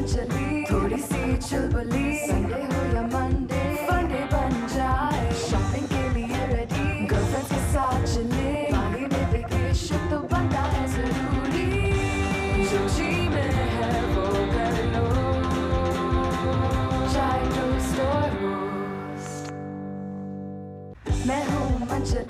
चली, थोड़ी सी चुलबुली, संडे हो या मंडे, फंडे बन जाए, शॉपिंग के लिए रेडी, गर्लफ्रेंड्स के साथ चले, पानी में वेकेशन तो बनता है जरूरी, जो जी में है वो कर लो, चाहे टोस्ट और रोस्ट, मैं हूँ मंचल।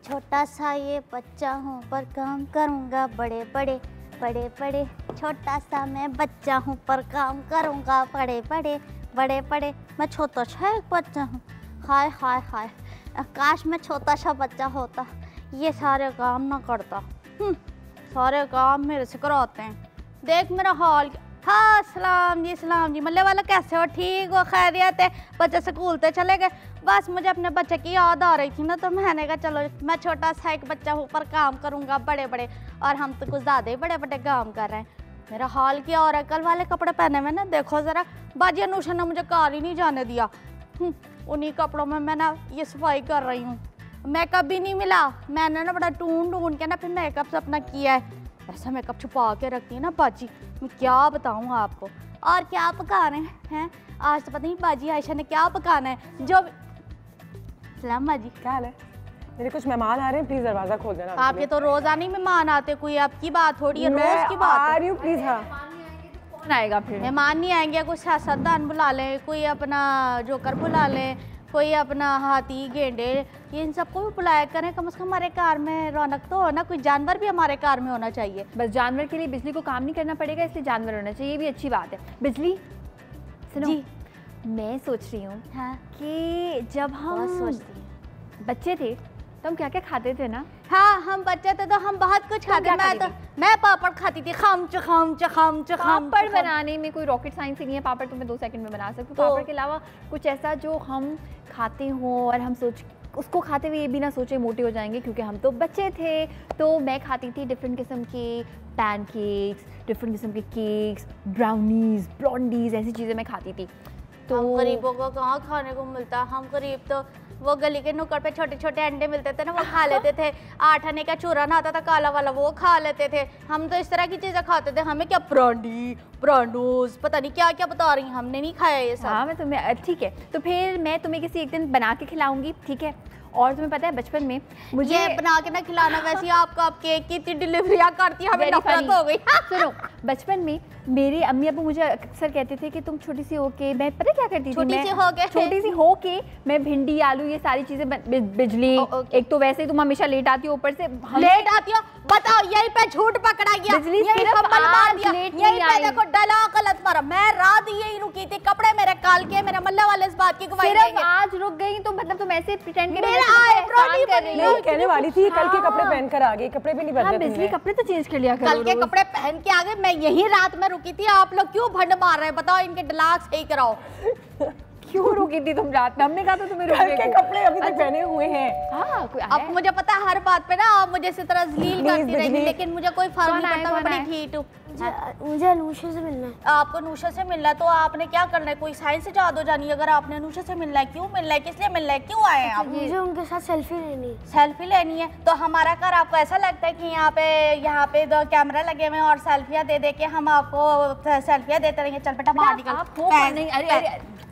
छोटा सा ये बच्चा हूँ पर काम करूँगा बड़े बड़े, बड़े बड़े। छोटा सा मैं बच्चा हूँ पर काम करूँगा बड़े बड़े, बड़े बड़े। मैं छोटा सा एक बच्चा हूँ, हाय हाय हाय, काश मैं छोटा सा बच्चा होता, ये सारे काम ना करता। सारे काम मेरे से कराते हैं। देख मेरा हाल। हाँ सलाम जी मल्ले वाला, कैसे हो? ठीक हो? खैरियत है? बच्चे स्कूल से चले गए? बस मुझे अपने बच्चे की याद आ रही थी ना, तो मैंने कहा चलो मैं छोटा सा एक बच्चा हूँ पर काम करूँगा बड़े बड़े, और हम तो कुछ ज़्यादा ही बड़े बड़े काम कर रहे हैं। मेरा हाल क्या हो रहा है? कल वाले कपड़े पहने हुए ना, देखो ज़रा, बाजी अनुषा ने मुझे कार ही नहीं जाने दिया। उन्हीं कपड़ों में मैं ना ये सफाई कर रही हूँ। मेकअप भी नहीं मिला, मैंने ना बड़ा ढूंढ के ना फिर मेकअप से अपना किया है। ऐसा मेकअप छुपा के रखती है ना बाजी, मैं क्या बताऊँ आपको। और क्या पका रहे हैं? आज तो पता नहीं बाजी आयशा ने क्या पकाना है। जो सलाम बाजी, क्या हाल है? मेरे कुछ मेहमान आ रहे हैं, प्लीज दरवाजा खोल देना। आपके तो रोजाना ही मेहमान आते, कोई आपकी बात थोड़ी है, रोज की बात आ रही हूँ प्लीज। हाँ कौन आएगा फिर? मेहमान नहीं आएंगे, कोई सियासतदान बुला लें, कोई अपना जोकर बुला लें, कोई अपना हाथी गेंडे, ये इन सबको भी बुलाया करें। कम से कम हमारे कार में रौनक तो हो ना, कोई जानवर भी हमारे कार में होना चाहिए। बस जानवर के लिए बिजली को काम नहीं करना पड़ेगा, इसलिए जानवर होना चाहिए, ये भी अच्छी बात है। बिजली सुनो जी, मैं सोच रही हूँ हाँ कि जब हम बच्चे थे तो हम क्या क्या खाते थे ना। हाँ हम बच्चे थे तो हम बहुत कुछ खाते थे। मैं पापड़ खाती थी, पापड़ बनाने में कोई रॉकेट साइंस ही नहीं है, पापड़ तो मैं 2 सेकंड में बना सकती हूँ। पापड़ के अलावा कुछ ऐसा जो हम खाते हों और हम उसको खाते हुए ये भी ना सोचे मोटे हो जाएंगे, क्योंकि हम तो बच्चे थे। तो मैं खाती थी डिफरेंट किस्म के पैनकेक्स, डिफरेंट किस्म के केक्स, ब्राउनीज, ब्लॉन्डीज, ऐसी चीज़ें मैं खाती थी। तो गरीबों को कहाँ खाने को मिलता, हम गरीब तो वो गली के नुक्कड़ पे छोटे छोटे अंडे मिलते थे ना, वो खा लेते थे। 8 आने का चूरन आता था काला वाला, वो खा लेते थे। हम तो इस तरह की चीज़ें खाते थे। हमें क्या ब्रांडोज पता नहीं क्या क्या बता रही हैं, हमने नहीं खाया ये सब। हाँ मैं तुम्हें, ठीक है, तो फिर मैं तुम्हें किसी एक दिन बना के खिलाऊंगी, ठीक है। और तुम्हें पता है बचपन में मुझे ये बना के ना खिलाना, वैसे आपको आप केक की इतनी डिलीवरियाँ करती है, हमें नफरत हो गई। सुनो, बचपन में मेरे अम्मी अब्बू मुझे अक्सर कहते थे कि तुम छोटी सी होके, मैं पता क्या करती थी, छोटी सी होके मैं भिंडी आलू ये सारी चीजें बिजली, एक तो वैसे ही तुम हमेशा लेट आती हो, ऊपर से लेट आती हो। बताओ यहीं पे झूठ पकड़ा गया, बिजली यहीं पे देखो डला गलत मारा। मैं रात यही रुकी थी, कपड़े मेरे काल के, मेरे मल्ला वाले इस बात की गवाही देंगे। आज रुक गई तो मतलब तुम ऐसे प्रिटेंड कर कहने वाली थी कल के कपड़े पहनकर आ गई, कपड़े भी नहीं बदले। बिजली कपड़े तो चेंज कर लिया करो। कल के कपड़े पहन के आ गए, मैं यही रात में रुकी थी। आप लोग क्यों भंड मार रहे हैं? बताओ, इनके डलाक सही कराओ। क्यों रुकी थी तुम रात में? हमने कहा था तुम्हें कल के कपड़े अभी तक पहने हुए हैं। हाँ अब मुझे पता है हर बात पे ना आप मुझे इसी तरह जलील करती रहेंगी, लेकिन मुझे कोई फर्क नहीं पड़ता। मैं बड़ी ठीक हूँ। मुझे अनुषा से मिलना है। आपको अनुषा से मिलना है तो आपने क्या करना है? कोई साइंस से जादू जानी। अगर आपने अनुषा से मिलना है, क्यों मिलना है, किस लिए मिलना है, क्यों आए हैं आप? मुझे उनके साथ सेल्फी लेनी है। सेल्फी लेनी है तो हमारा घर आपको ऐसा लगता है कि यहाँ पे 2 कैमरा लगे हुए हैं और सेल्फियाँ दे के हम आपको सेल्फियाँ देते रहेंगे? चल बेटा बाहर निकल।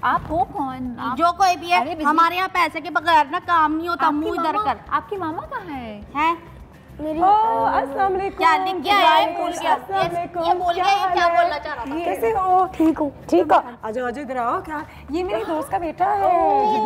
आप हो कौन? जो कोई भी है, हमारे यहाँ पैसे के बगैर ना काम नहीं होता। मुँह इधर कर। आपकी मामा कहाँ है? मेरी अस्सलाम वालेकुम। क्या लिख गया है? भूल गया ये बोल गया, ये क्या बोलना चाह रहा था? कैसे हो? ठीक हो? ठीक हो? आजो आजो इधर आओ। क्या ये मेरी दोस्त का बेटा है।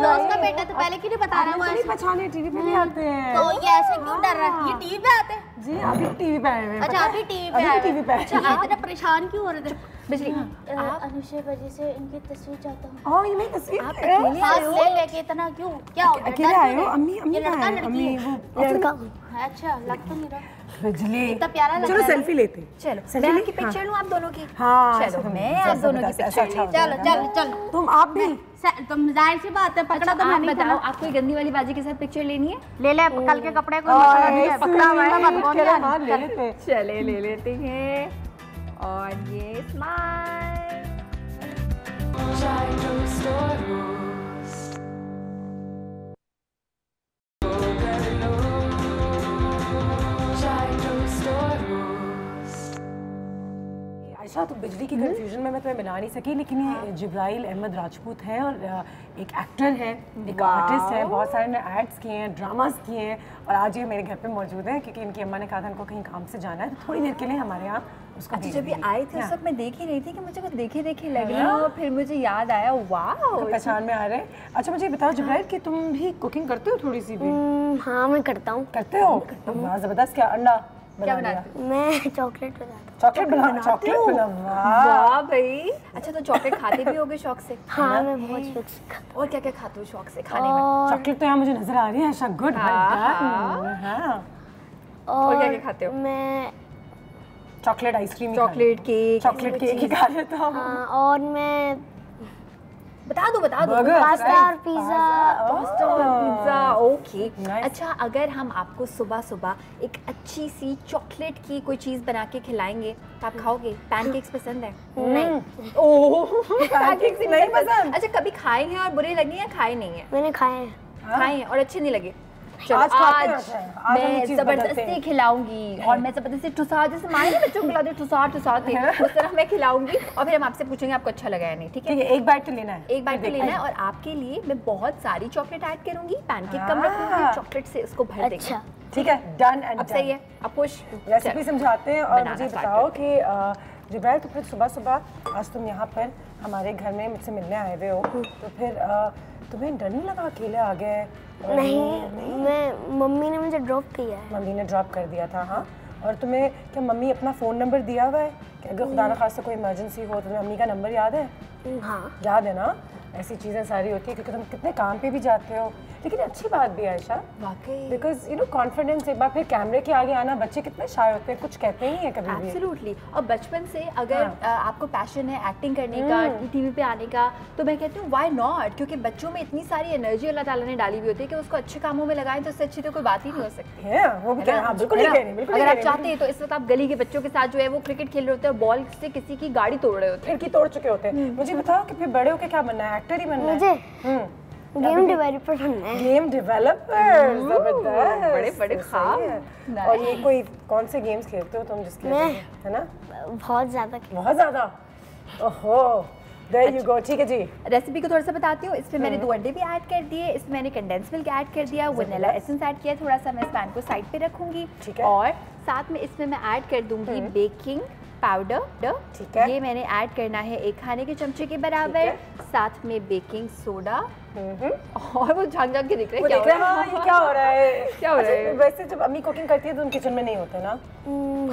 दोस्त का बेटा? तो पहले क्यों नहीं बता रहा? वो ऐसे पहचाने, टीवी पे भी आते हैं। तो ये ऐसे क्यों डर रहा है? ये टीवी पे आते हैं? जी अभी टीवी पे आए हैं। अच्छा अभी टीवी पे आए? टीवी पे। अच्छा इतना परेशान क्यों हो रहे थे? बिजली अनुषा वजह से इनकी तस्वीर चाहता हूँ। हाँ ये मेरी तस्वीर। आप अकेले आए हो? ले लेके इतना क्यों? क्या हो गया? अकेले आए हो? अम्मी कहाँ है? अम्मी वो लड़का। अच्छा लग तो नहीं रहा। बिजली इतना प्यारा लग रहा है। चलो सेल्फी लेते हैं। चलो मैं आपकी पिक्चर लूँ आप दोनों की। हाँ चलो मैं आप दोनों की पिक्चर। चलो तुम आप भी। तुम जाहिर सी बात है पकड़ा तो आप बताओ, आपको कोई गंदी वाली बाजी के साथ पिक्चर लेनी है? ले ले कल के कपड़े को पकड़ा हुआ है। चले ले लेते हैं। और ये स्माइल। अच्छा तो बिजली की कंफ्यूजन में मैं तुम्हें मिला नहीं सकी, लेकिन ये जिब्राइल अहमद राजपूत हैं और एक एक्टर है, एक आर्टिस्ट है, बहुत सारे ने एड्स किए हैं, ड्रामास किए हैं और आज ये मेरे घर पे मौजूद हैं क्योंकि इनकी अम्मा ने कहा था इनको कहीं काम से जाना है तो थोड़ी देर के लिए हमारे यहाँ उसको अच्छा भेज जब ये देंगे। आए थे उस वक्त मैं देख ही रही थी कि मुझे कुछ देखे देखे लग रहा और फिर मुझे याद आया वाह पहचान में आ रहे हैं। अच्छा मुझे बताओ जिब्राइल कि तुम भी कुकिंग करते हो थोड़ी सी भी? हाँ मैं करता हूँ। करते हो? वाह जबरदस्त। क्या अंडा क्या बना दिया? बनाते मैं चॉकलेट बनाता हूँ। चॉकलेट बना वाह वाह भाई। अच्छा तो चॉकलेट खाते भी होगे शौक से? हाँ मैं बहुत फिक्स खाता और क्या क्या खाते हो शौक से खाने में? हूँ। चॉकलेट तो यहाँ मुझे नजर आ रही है। अच्छा गुड। हाँ और क्या क्या खाते हो? मैं chocolate ice cream, chocolate cake, chocolate cake ही खा लेता हूँ। हाँ, और मैं बता दो Burger, पास्ता right? और पिज़्ज़ा। पास्ता और पिज्जा। Okay Nice. अच्छा अगर हम आपको सुबह सुबह एक अच्छी सी चॉकलेट की कोई चीज़ बना के खिलाएंगे तो आप खाओगे? पैनकेक्स पसंद है? नहीं ओह पैनकेक्स नहीं पसंद? अच्छा कभी खाए हैं और बुरे लगे हैं, खाए नहीं है? मैंने खाए हैं। खाए हैं और अच्छे नहीं लगे? चलो आज खाते हैं, आज अच्छा है। आज हम मैं ये चीज़ बदलते जबरदस्ती हैं। खिलाऊंगी और मैं जबरदस्ती ठुसा, जैसे माए ना बच्चों को खिलाते ठुसा के उस तरह मैं खिलाऊंगी और फिर हम आपसे पूछेंगे आपको अच्छा लगा या नहीं। ठीक है ठीक है, एक बाइट तो लेना है। एक बाइट तो लेना है और आपके लिए मैं बहुत सारी चॉकलेट ऐड करूंगी, पैनकेक कम रखूंगी, चॉकलेट से उसको भर देंगे। अच्छा ठीक है, डन एंड अब सही है, अब खुश रेसिपी समझाते हैं और बनाना मुझे start बताओ कि जिब्राइल तो फिर सुबह सुबह आज तुम यहाँ पर हमारे घर में मुझसे मिलने आए हुए हो तो फिर तुम्हें डर नहीं लगा अकेले आ गए? नहीं, मैं मम्मी ने मुझे ड्रॉप किया है। मम्मी ने ड्रॉप कर दिया था। हाँ और तुम्हें क्या मम्मी अपना फ़ोन नंबर दिया हुआ है कि अगर खुदा न खास्ता कोई इमरजेंसी हो तो तुम्हें मम्मी का नंबर याद है? हाँ याद है ना? ऐसी चीज़ें सारी होती है क्योंकि तुम कितने काम पे भी जाते हो। लेकिन अच्छी बात भी है आयशा, वाकई बिकॉज यू नो कॉन्फिडेंस, एक बार फिर कैमरे के आगे आना, बच्चे कितने शाय होते हैं, कुछ कहते नहीं है कभी भी। एब्सोल्युटली। और बचपन से अगर आपको पैशन है एक्टिंग करने का, टीवी पे आने का, तो मैं कहती हूँ व्हाई नॉट, क्योंकि बच्चों में इतनी सारी एनर्जी अल्लाह ताला ने डाली हुई होती है कि उसको अच्छे कामों में लगाएं तो उससे अच्छी तो कोई बात ही नहीं हो सकती है वो भी हाँ, बिल्कुल है ही ना? कह रही, बिल्कुल ही अगर कह आप रही। चाहते हैं तो इस वक्त आप गली के बच्चों के साथ जो है वो क्रिकेट खेल रहे होते हैं और बॉल से किसी की गाड़ी तोड़ रहे होते हैं। खिड़की तोड़ चुके होते हैं। मुझे बताओ कि फिर बड़े होके क्या बनना है? एक्टर ही बनना है? मुझे गेम डेवलपर बनना है। गेम डेवलपर, जबरदस्त, बड़े बड़े तो सही ख्वाब। है। और ये कोई कौन से गेम्स खेलते हो तुम जिसके मैं है ना? बहुत ज़्यादा बहुत ज़्यादा। ओहो देयर यू गो। ठीक है जी, रेसिपी को थोड़ा सा बताती हूँ। इसमें मैंने 2 अंडे भी ऐड कर दिए, इसमें मैंने कंडेंस मिल्क ऐड कर दिया, वनीला एसेंस ऐड किया थोड़ा सा। मैं इस पैन को साइड पे रखूंगी ठीक है। और साथ में इसमें मैं ऐड कर दूंगी बेकिंग पाउडर। ठीक है। ये मैंने ऐड करना है 1 खाने के चमचे के बराबर, साथ में बेकिंग सोडा। और वो झांक झांक के दिख रहे वो हैं देख रहे हैं हाँ, ये क्या हो रहा है? क्या हो रहा है? अच्छा, वैसे जब अम्मी कुकिंग करती है तो तुम किचन में नहीं होते ना?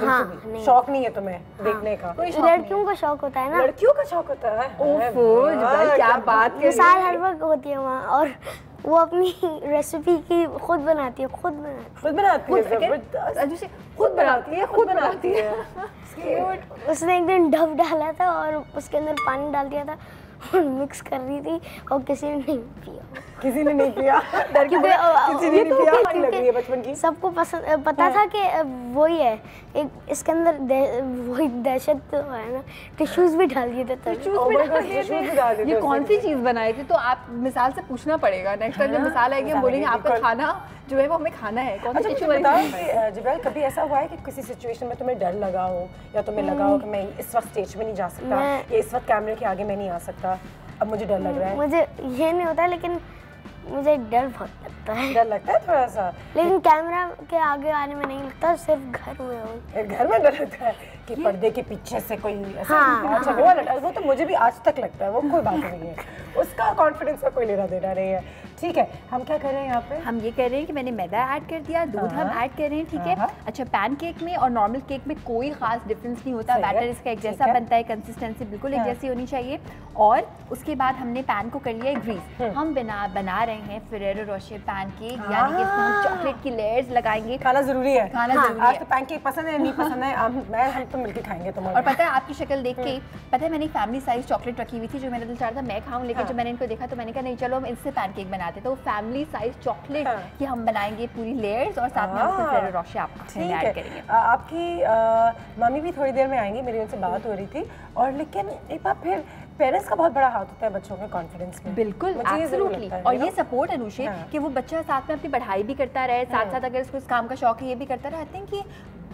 हाँ बिल्कुल भी। नहीं। शौक नहीं है तुम्हें देखने का? लड़कियों का शौक होता है ना, लड़कियों का शौक होता है? ओफो जुबैल क्या बात कर रही मिसाल है। हर वक्त होती है वहाँ, और वो अपनी रेसिपी की खुद बनाती है, खुद बनाती खुद बनाती है, जबरदस्त। खुद बनाती है, खुद बनाती है। उसने एक दिन डब डाला था और उसके अंदर पानी डाल दिया था और मिक्स कर रही थी और किसी ने नहीं पिया। किसी ने नहीं पिया। डर क्योंकि किसी ने नहीं पिया। पानी लग रही है बचपन की। सबको पसंद पता था कि वही है, एक इसके अंदर वही दहशत तो है ना, टिश्यूज भी डाल दिए थे तभी। Oh my God, tissues भी डाल देते ये हो कौन उसमें। सी चीज बनाई थी? तो आप मिसाल से पूछना पड़ेगा नेक्स्ट टाइम जब हाँ, मिसाल आएगी हम मिसाल बोलेंगे आएगी, आपका बिल्कुल। खाना जो है वो हमें खाना है। कौन सी अच्छा टिश्यू मुझे वाली बताओ कि जिब्राइल कभी ऐसा हुआ है कि किसी सिचुएशन में तुम्हें डर लगा हो या तुम्हें लगा हो कि मैं इस वक्त स्टेज में नहीं जा सकता या इस वक्त कैमरे के आगे मैं नहीं आ सकता, अब मुझे डर लग रहा है? मुझे ये नहीं होता, लेकिन मुझे डर बहुत लगता है। डर लगता है थोड़ा सा? लेकिन कैमरा के आगे आने में नहीं लगता, सिर्फ घर में हो। घर में डर लगता है कि पर्दे के पीछे से कोई ऐसा? हाँ, अच्छा वो वाला डर, वो तो मुझे भी आज तक लगता है, वो कोई बात नहीं है, उसका कॉन्फिडेंस का कोई लेना देना नहीं है। ठीक है, हम क्या कर रहे हैं यहाँ पे? हम ये कह रहे हैं कि मैंने मैदा ऐड कर दिया, दूध हम ऐड कर रहे हैं, ठीक है। अच्छा पैन केक में और नॉर्मल केक में कोई खास डिफरेंस नहीं होता, सही है, बैटर इसका एक ठीक जैसा है। बनता है, कंसिस्टेंसी बिल्कुल एक जैसी होनी चाहिए। और उसके बाद हमने पैन को कर लिया है ग्रीस। हम बना रहे हैं फेरेरो रोशर पैन केक, यानी कि इसमें हम चॉकलेट की लेयर्स लगाएंगे। खाना जरूरी है। खाना जरूरी आज है। तो पैनकेक पसंद है नहीं पसंद है, हम तो मिलके खाएंगे और तुम्हारे। पता है आपकी शक्ल देख के पता है मैंने फैमिली साइज चॉकलेट रखी हुई थी जो मेरा दिल चाह रहा था मैं खाऊं, लेकिन जब मैंने इनको देखा तो मैंने कहा नहीं चलो हम इनसे पैनकेक बनाते, तो फैमिली साइज चॉकलेट की हम बनाएंगे पूरी लेयर्स और साथ में हम इसमें फेरेरो रोशर आपको ऐड करेंगे। आपकी मम्मी भी थोड़ी देर में आएंगी, मेरी उनसे बात हो रही थी। और लेकिन एक बार फिर पेरेंट्स का बहुत बड़ा हाथ होता है बच्चों के कॉन्फिडेंस में। बिल्कुल मुझे ये जरूर एब्सोल्युटली। लगता है, और you ये know? सपोर्ट अनुषे कि वो बच्चा साथ में अपनी पढ़ाई भी करता रहे, साथ साथ अगर उसको इस काम का शौक है ये भी करता रहे। आई थिंक ये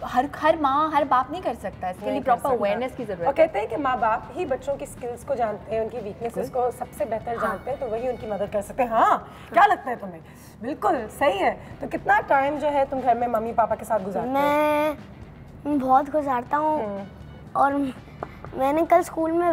हर माँ हर बाप नहीं कर सकता, इसके लिए प्रॉपर अवेयरनेस की और जरूरत है। कहते हैं कि माँ बाप ही बच्चों की स्किल्स को जानते हैं, उनकी वीकनेसेस को सबसे बेहतर जानते हैं, तो वही उनकी मदद कर सकते हैं। हाँ, क्या लगता है तुम्हें? बिल्कुल सही है। तो कितना टाइम जो है तुम घर में मम्मी पापा के साथ गुजारते हो? मैं बहुत गुजारता हूँ। और मैंने कल स्कूल में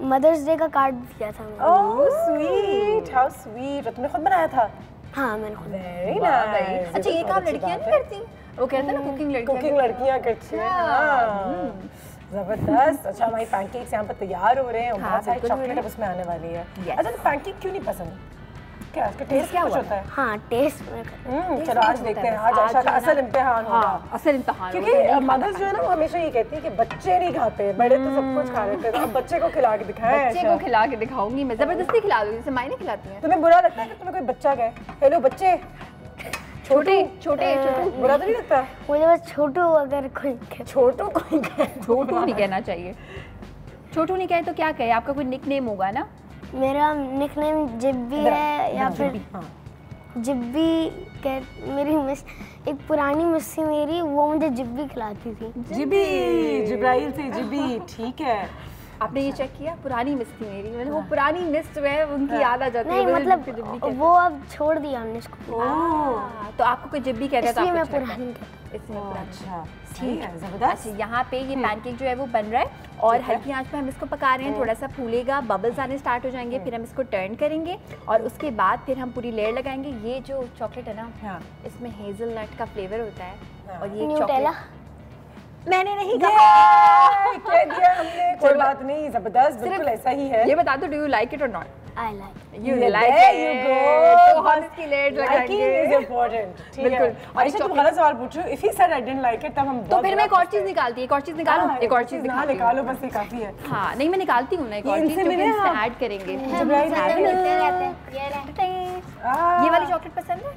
मदर्स डे का कार्ड दिया था। Oh sweet, how sweet. तुमने खुद बनाया था? हाँ, मैंने खुद। Very nice. अच्छा, ये काम लड़कियां नहीं करती? वो कहते हैं ना कुकिंग लड़कियां करती हैं। हाँ, जबरदस्त। अच्छा, हमारी पैनकेक्स यहाँ पर तैयार हो रहे हैं और बहुत सारी चॉकलेट अब उसमें आने वाली है। अच्छा, तो पैनकेक क्यों नहीं पसंद? क्या इसका टेस्ट क्या होता है? हाँ, टेस्ट में। चलो आज देखते हैं, आज आशा का असल इम्तिहान होगा। असल इम्तिहान, क्योंकि मदर्स जो है ना वो हमेशा ये कहती है कि बच्चे नहीं खाते, बड़े तो सब कुछ खा लेते हैं, तो अब बच्चे को खिला के दिखाएं। बच्चे को खिला के दिखाऊंगी मैं, जबरदस्ती खिला दूंगी, जैसे मायने खिलाती हैं। तुम्हें बुरा लगता है कि तुम्हें कोई बच्चा कहे हेलो बच्चे? छोटे बुरा तो नहीं लगता? मुझे बस छोटू अगर कोई छोटू कोई कहे। छोटू नहीं कहना चाहिए। छोटू नहीं कहे तो क्या कहे? आपका कोई निकनेम होगा ना? मेरा निकनेम जिब्बी है या फिर जिब्बी मेरी मिस, एक पुरानी मिस थी मेरी, वो मुझे जिब्बी खिलाती थी। जिब्बी, जिब्राइल से जिब्बी, ठीक है। आपने ये चेक किया? पुरानी मिस थी मेरी, मतलब वो पुरानी मिस जो है उनकी याद आ जाती है। नहीं, मतलब वो अब छोड़ दिया हमने इसको। तो आपको कोई जिब्बी कहता है तो इसलिए मैं आपको अच्छा पुरानी लगता है। इसलिए पुरानी। अच्छा, ठीक है, जबरदस्त। अच्छा, यहाँ पे ये पैनकेक जो है वो बन रहा है और हल्की आंच पे हम इसको पका रहे हैं। थोड़ा सा फूलेगा, बबल्स आने स्टार्ट हो जाएंगे, फिर हम इसको टर्न करेंगे और उसके बाद फिर हम पूरी लेयर लगाएंगे। ये जो चॉकलेट है ना, इसमें हेज़लनट का फ्लेवर होता है और ये न्यूटेला मैंने नहीं कहा, कह दिया हमने, कोई बात नहीं, जबरदस्त, बिल्कुल ऐसा ही है। ये बता दो, डू यू लाइक इट और not? I like You like There it. you go. तो हम इसकी लेयर लगाएंगे। Liking is important. ठीक है। बिल्कुल। और अच्छा, तुम गलत सवाल पूछ रहे हो। If he said I didn't like it, तब हम तो फिर मैं एक और चीज निकालती, एक और चीज निकालूं, एक और चीज निकालो, बस ये काफी है। हाँ, नहीं मैं निकालती हूँ ना एक और चीज, इनसे क्योंकि मिले इसमें आप? ऐड करेंगे। जिब्राइल ये वाली चॉकलेट पसंद है?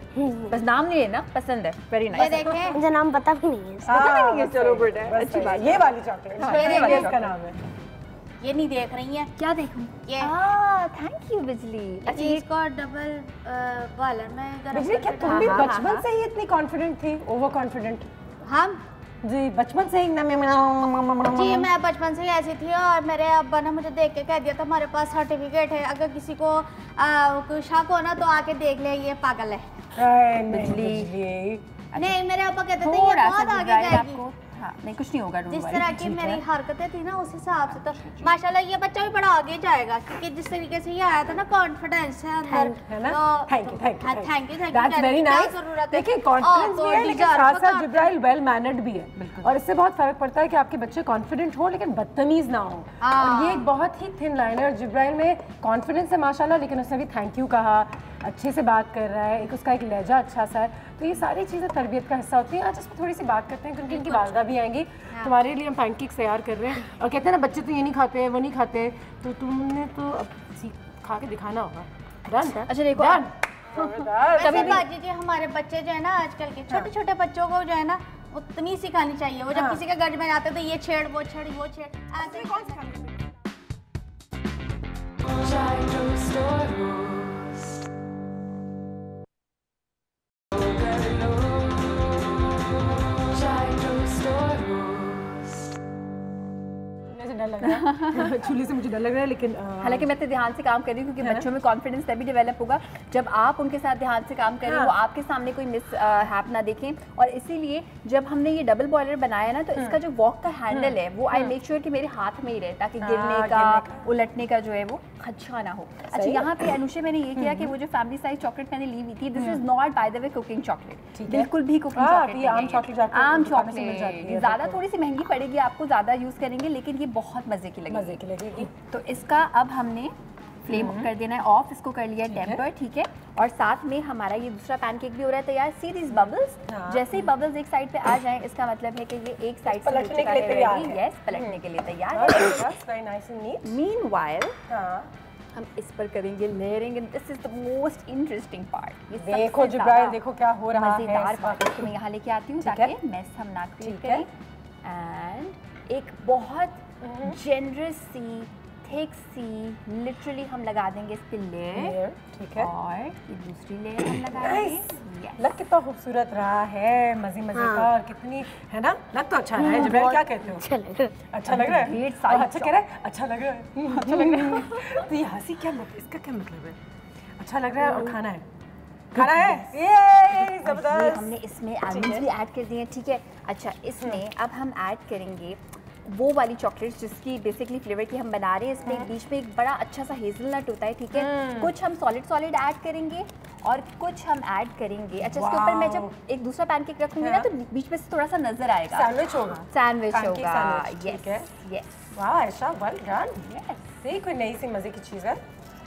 बस नाम नहीं है ना, पसंद है। Very nice. मुझे नाम पता भी नहीं है। पता नहीं है, चलो गुड है, अच्छी बात। ये वाली चॉकलेट, वाली इसका नाम है। ये नहीं देख रही हैं? क्या देखूं? ये थैंक यू बिजली। अच्छा, इसको डबल बॉयलर में गरम बिजली, क्या करके तुम भी हाँ, बचपन हाँ। से ही इतनी कॉन्फिडेंट थी, ओवर कॉन्फिडेंट? हम जी, बचपन से ही जी, मैं बचपन से ही ऐसी थी और मेरे अब्बा ने मुझे देख के कह दिया था हमारे पास सर्टिफिकेट है, अगर किसी को कोई शक हो ना तो आके देख ले, ये पागल है। बिजली नहीं, मेरे अब्बा कहते थे ये थोड़ा सा बहुत आगे जिब्राइल जाएगी। आपको, हाँ नहीं कुछ नहीं होगा। जिस तरह की मेरी हरकतें थी ना उस हिसाब से तो माशाल्लाह ये बच्चा भी बड़ा आगे जाएगा, क्योंकि जिस तरीके से ये आया था ना, कॉन्फिडेंस है अंदर। है ना? तो thank you, thank you, thank you. That's very nice. देखिए, कॉन्फिडेंस भी है, लेकिन साथ साथ जिब्राइल वेल मैनर्ड भी है, और इससे बहुत फर्क पड़ता है कि आपके बच्चे कॉन्फिडेंट हो लेकिन बदतमीज ना हो। और ये एक बहुत ही थिन लाइन है। और जिब्राइल में कॉन्फिडेंस है माशाल्लाह, लेकिन उसने भी थैंक यू कहा, अच्छे से बात कर रहा है, एक उसका एक लहजा अच्छा सा है। तो ये सारी चीज़ें तरबियत का हिस्सा होती हैं। आज इसमें थोड़ी सी बात करते हैं, क्योंकि इनकी वालदा भी आएंगी। तुम्हारे लिए हम पैनकेक्स तैयार कर रहे हैं, और कहते हैं ना बच्चे तो ये नहीं खाते, वो नहीं खाते, तो तुमने तो अब खा के दिखाना होगा। डन? अच्छा देखो, वैसे बाजी जी, हमारे बच्चे जो है ना आजकल के छोटे छोटे बच्चों को जो है ना उतनी सिखानी चाहिए। वो जब किसी के घर में जाते तो ये छेड़, वो छेड़, वो छेड़, ऐसे कौन सिखानी? डर लग रहा है चूल्हे से, मुझे डर लग रहा है, लेकिन हालांकि मैं तो ध्यान से काम कर रही हूँ, क्योंकि बच्चों में कॉन्फिडेंस तभी डेवलप होगा जब आप उनके साथ ध्यान से काम करें, वो आपके सामने कोई मिस हैप ना देखें। और इसीलिए जब हमने ये डबल बॉयलर बनाया ना, तो इसका जो वॉक का हैंडल है वो आई मेक श्योर कि मेरे हाथ में ही रहे, ताकि गिरने का, उलटने का जो है वो खदशा ना हो। अच्छा, यहाँ पे अनुषे मैंने ये किया कि वो जो फैमिली साइज चॉकलेट मैंने ली हुई थी, this is not by the way cooking chocolate, बिल्कुल भी कुकिंग चॉकलेट, आम चॉकलेट, ज़्यादा थोड़ी सी महंगी पड़ेगी आपको, ज़्यादा यूज़ करेंगे, लेकिन ये बहुत मजे की लगेगी। तो इसका अब हमने फ्लेम कर देना है ऑफ, इसको कर लिया टेम्पर, ठीक है। और साथ में हमारा ये दूसरा पैनकेक भी हो रहा है तैयार। सी दिस बबल्स, जैसे ही बबल्स एक साइड पे आ जाएं, इसका मतलब है कि ये एक साइड से पलटने के लिए तैयार है। यस, पलटने के लिए तैयार है। Very nice and neat. Meanwhile हम इस पर करेंगे layering, and this is the most interesting part. ये देखो जिब्राइल, देखो क्या हो रहा है, मजेदार पार्ट इसको मैं यहाँ लेके आती हूँ ताकि मेस हम ना क्रिएट करें। एंड एक बहुत जेनरस सी थिक सी लिटरली हम लगा देंगे इस पे लेयर, ठीक है, और ये दूसरी लेयर हम लगाएंगे। लग कितना खूबसूरत रहा है, मजे मजे का, और कितनी है ना, लग तो अच्छा रहा है। जिब्राइल क्या कहते हो? अच्छा लग रहा है। ढेर सारी अच्छा कह रहा है, अच्छा लग रहा है, अच्छा लग रहा है। तो ये हंसी क्या मतलब, इसका क्या मतलब है? अच्छा लग रहा है और खाना है, खाना है, ये जबरदस्त। ये हमने इसमें आलमंड्स भी ऐड कर दिए हैं, ठीक है। अच्छा, इसमें अब हम ऐड करेंगे वो वाली चॉकलेट्स जिसकी बेसिकली फ्लेवर की हम बना रहे हैं। इसमें बीच में एक बड़ा अच्छा सा हेज़लनट होता है, ठीक है। कुछ हम सॉलिड ऐड करेंगे और कुछ हम ऐड करेंगे। अच्छा, इसके ऊपर मैं जब एक दूसरा पैनकेक रखूंगी ना तो बीच में से थोड़ा सा नजर आएगा, सैंडविच होगा, सैंडविच होगा। ठीक है, यस। वाह आयशा, वेल डन। सही, कोई नई सी मजे की चीज़ है।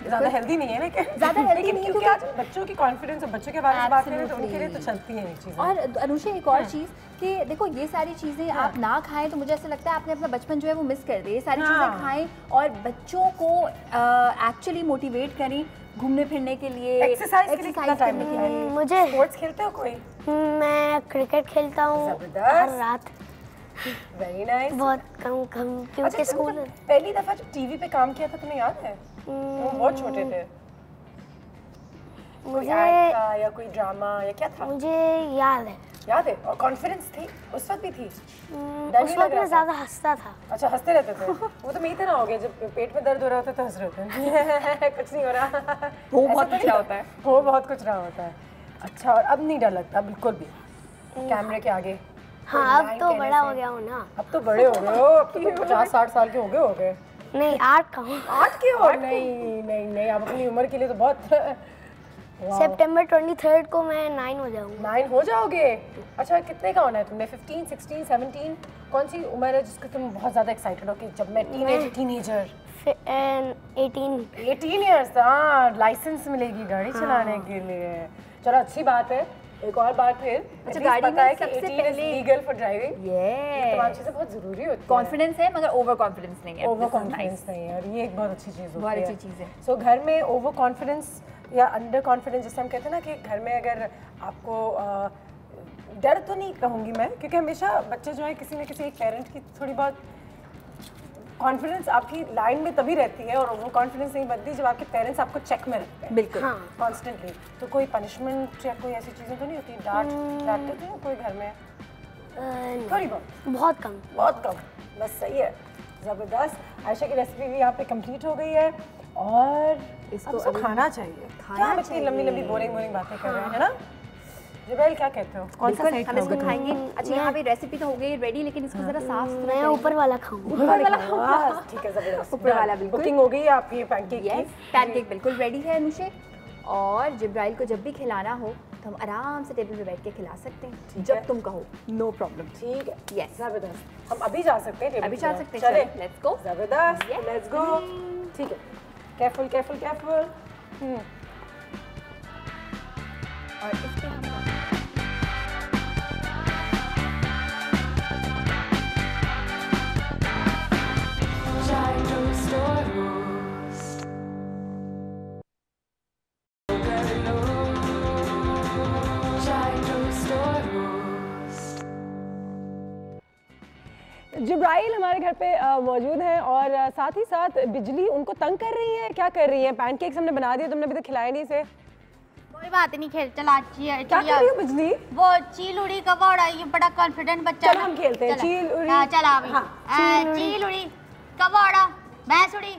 ज़्यादा हेल्दी नहीं है लेकिन ज़्यादा हेल्दी नहीं है क्योंकि आज बच्चों की कॉन्फिडेंस और बच्चों के बारे में बात करें तो उनके लिए तो चलती हैं ये चीज़ें। और अनुषा, एक और चीज़ कि देखो ये सारी चीज़ें आप ना खाएं तो मुझे ऐसा लगता है आपने अपना बचपन जो है वो मिस कर दिया। ये सारी चीज़ें खाएं और बच्चों को एक्चुअली मोटिवेट करें घूमने फिरने के लिए, एक्सरसाइज के लिए कितना टाइम निकलता है? मुझे स्पोर्ट्स खेलते हो कोई? मैं क्रिकेट खेलता हूँ जबरदस्त। हर रात, वेरी नाइस। बहुत कम क्योंकि स्कूल पहली दफा जब टीवी पे काम किया था तुम्हें याद है? तुम बहुत छोटे थे। कोई ऐड था या कोई ड्रामा या क्या था? मुझे याद है। याद है? और कॉन्फिडेंस थी उस वक्त भी थी? उस वक्त मैं ज़्यादा हंसता था। अच्छा, हंसते रहते थे। वो तो मेरी तरह हो गया, जब पेट में दर्द हो रहा होता है तो हंस रहे होते हैं। कुछ नहीं हो रहा, वो बहुत कुछ रहा होता है, वो बहुत कुछ रहा होता है। अच्छा, और अब नहीं डर लगता बिल्कुल भी कैमरे के आगे? हाँ, अब तो बड़ा हो गया हूँ ना। अब तो बड़े हो गए हो, अब तो 50-60 साल के हो गए। नहीं, 8 का हूँ। 8 के हो? नहीं, आप अपनी उम्र के लिए तो बहुत। सितंबर 23 को मैं 9 हो जाऊँगा। 9 हो जाओगे? अच्छा, कितने का होना है तुमने? 15, 16, 17? कौन सी उम्र है जिसको तुम बहुत ज़्यादा एक्साइटेड हो कि जब मैं टीनेजर? 18 ईयर्स। हाँ, लाइसेंस मिलेगी गाड़ी चलाने के लिए। चलो, अच्छी बात है। एक और बात फिर, अच्छा, गाड़ी पता है में कि सबसे 18 is पहले legal for driving। ये तमाम चीज़ें बहुत ज़रूरी होती हैं। कॉन्फिडेंस है मगर ओवर कॉन्फिडेंस नहीं है। ओवर कॉन्फिडेंस नहीं है, और ये एक बहुत अच्छी चीज़ होती है। बहुत अच्छी चीज़ है। सो घर में ओवर कॉन्फिडेंस या अंडर कॉन्फिडेंस जिसे हम कहते हैं ना, कि घर में अगर आपको डर तो नहीं कहूँगी मैं, क्योंकि हमेशा बच्चे जो है किसी न किसी एक पेरेंट की थोड़ी बहुत कॉन्फिडेंस आपकी लाइन में तभी रहती है, और ओवर कॉन्फिडेंस नहीं बनती जब आपके पेरेंट्स आपको चेक में रखते हैं। बिल्कुल, हाँ। कॉन्स्टेंटली। तो कोई पनिशमेंट या कोई ऐसी चीज़ें तो नहीं होती? डांटते थे कोई घर में? थोड़ी बहुत कम। बहुत कम, बस सही है। ज़बरदस्त। आयशा की रेसिपी भी यहाँ पे कंप्लीट हो गई है, और इसको खाना चाहिए। क्या हम इतनी लंबी बोरिंग बातें कर रहे हैं, है ना? जिब्राइल, क्या कहते हो? कौन सा हम इसको खाएंगे? अच्छा, यहाँ पे रेसिपी तो हो गई रेडी, लेकिन इसको जरा साफ सुथरा मैं ऊपर वाला खाऊंगा। ऊपर वाला खाऊंगा। ठीक है, जबरदस्त। ऊपर वाला बिल्कुल। कुकिंग हो गई है आपकी पैनकेक की? पैनकेक बिल्कुल रेडी है अनुषे। और जिब्राइल को जब भी खिलाना हो तो हम आराम से टेबल पे बैठ के खिला सकते हैं, जब तुम कहो, नो प्रॉब्लम। ठीक है, यस, जबरदस्त। हम अभी जा सकते हैं? अभी जा सकते हैं, चले, लेट्स गो। जबरदस्त, लेट्स गो। ठीक है, केयरफुल। और इस पे हम Chai toast or roast. Chai toast or roast. जिब्राइल हमारे घर पे मौजूद हैं, और साथ ही साथ बिजली उनको तंग कर रही है। क्या कर रही है? पैनकेक्स हमने बना दिए, तुमने अभी तक खिलाया नहीं इसे। कोई बात नहीं, खेल चला। क्या कर रही हो बिजली? वो चील उड़ी का बड़ा, ये बड़ा कॉन्फिडेंट बच्चा। चलो हम खेलते हैं चील उड़ी। हाँ, चला अभी। हाँ, चील उड़ी का बड़ा, भैंस उड़ी।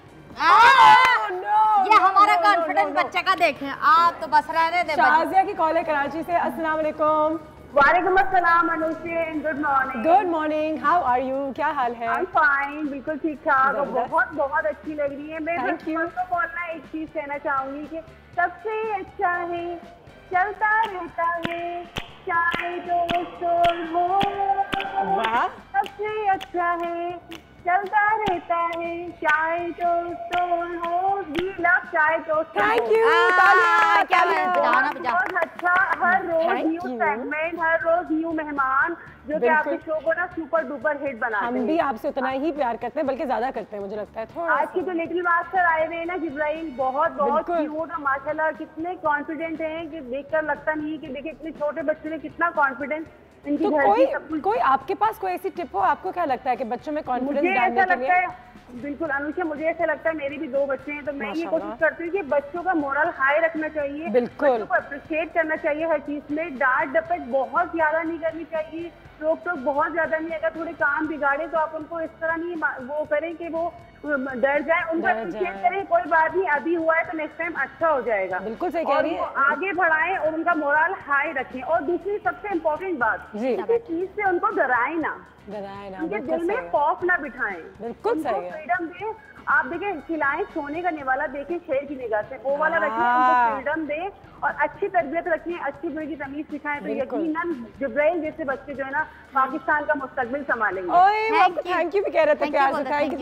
ये हमारा कॉन्फिडेंट बच्चे का देखें आप, तो बस रहने दे। शाजिया की कॉल है कराची से। अस्सलाम वालेकुम। वालेकुम अस्सलाम Anushe, good morning. Good morning, how are you? क्या हाल है? आई एम फाइन, बिल्कुल ठीक ठाक, और बहुत अच्छी लग रही है। मैं Thank you. बस बोलना एक चीज कहना चाहूंगी कि सबसे अच्छा है चलता रहता है चाहे दोस्तों हो। वाह, सबसे अच्छा है चलता रहता है चाहे दोस्तों हो। वी लव चाहे दोस्तों। Thank you. क्या बजाना बहुत अच्छा, हर रोज Thank न्यू you. सेगमेंट, हर रोज न्यू मेहमान, जो कि आपके शो को ना सुपर डुपर हिट बनाते हम हैं। भी आपसे उतना ही प्यार करते हैं, बल्कि ज्यादा करते हैं मुझे लगता है थोड़ा। आज की जो लिटिल मास्टर आए हुए हैं ना जिब्राइल, बहुत बिल्कुल। क्यूट और माशाल्लाह कितने कॉन्फिडेंट हैं कि देखकर लगता नहीं कि देखिए इतने छोटे बच्चे में कितना कॉन्फिडेंस। इनकी तो धरती सब कुछ। कोई आपके पास कोई ऐसी टिप हो? आपको क्या लगता है कि बच्चों में कॉन्फिडेंस मुझे डालने ऐसा के लिए? लगता है बिल्कुल अनुषा, मुझे ऐसा लगता है, मेरे भी 2 बच्चे हैं, तो मैं ये कोशिश करती हूँ कि बच्चों का मोरल हाई रखना चाहिए, बच्चों को अप्रिशिएट करना चाहिए हर चीज में। डांट डपट बहुत ज्यादा नहीं करनी चाहिए, रोक टोक बहुत ज्यादा नहीं। अगर थोड़े काम बिगाड़े तो आप उनको इस तरह नहीं वो करें कि वो डर जाए, उनको अप्रिशिएट करें, कोई बात नहीं, अभी हुआ है तो नेक्स्ट टाइम अच्छा हो जाएगा। बिल्कुल सही कह रही है। आगे बढ़ाएं और उनका मोरल हाई रखें। और दूसरी सबसे इम्पोर्टेंट बात, किसी चीज से उनको डराए ना, उनके दिल में खौफ ना बिठाएं, बिल्कुल सही है। फ्रीडम दें। आप देखें, खिलाएं सोने का निवाला देखें शेर की निगाह से, वो वाला रखें, उनको फ्रीडम दें और अच्छी तरबियत रखें, अच्छी बुरी की तमीज सिखाएं, तो यकीनन जिब्राइल जैसे बच्चे जो है ना पाकिस्तान का मुस्तकबिल संभालेंगे। थैंक यू भी कह रहे थे प्यार से, थैंक यू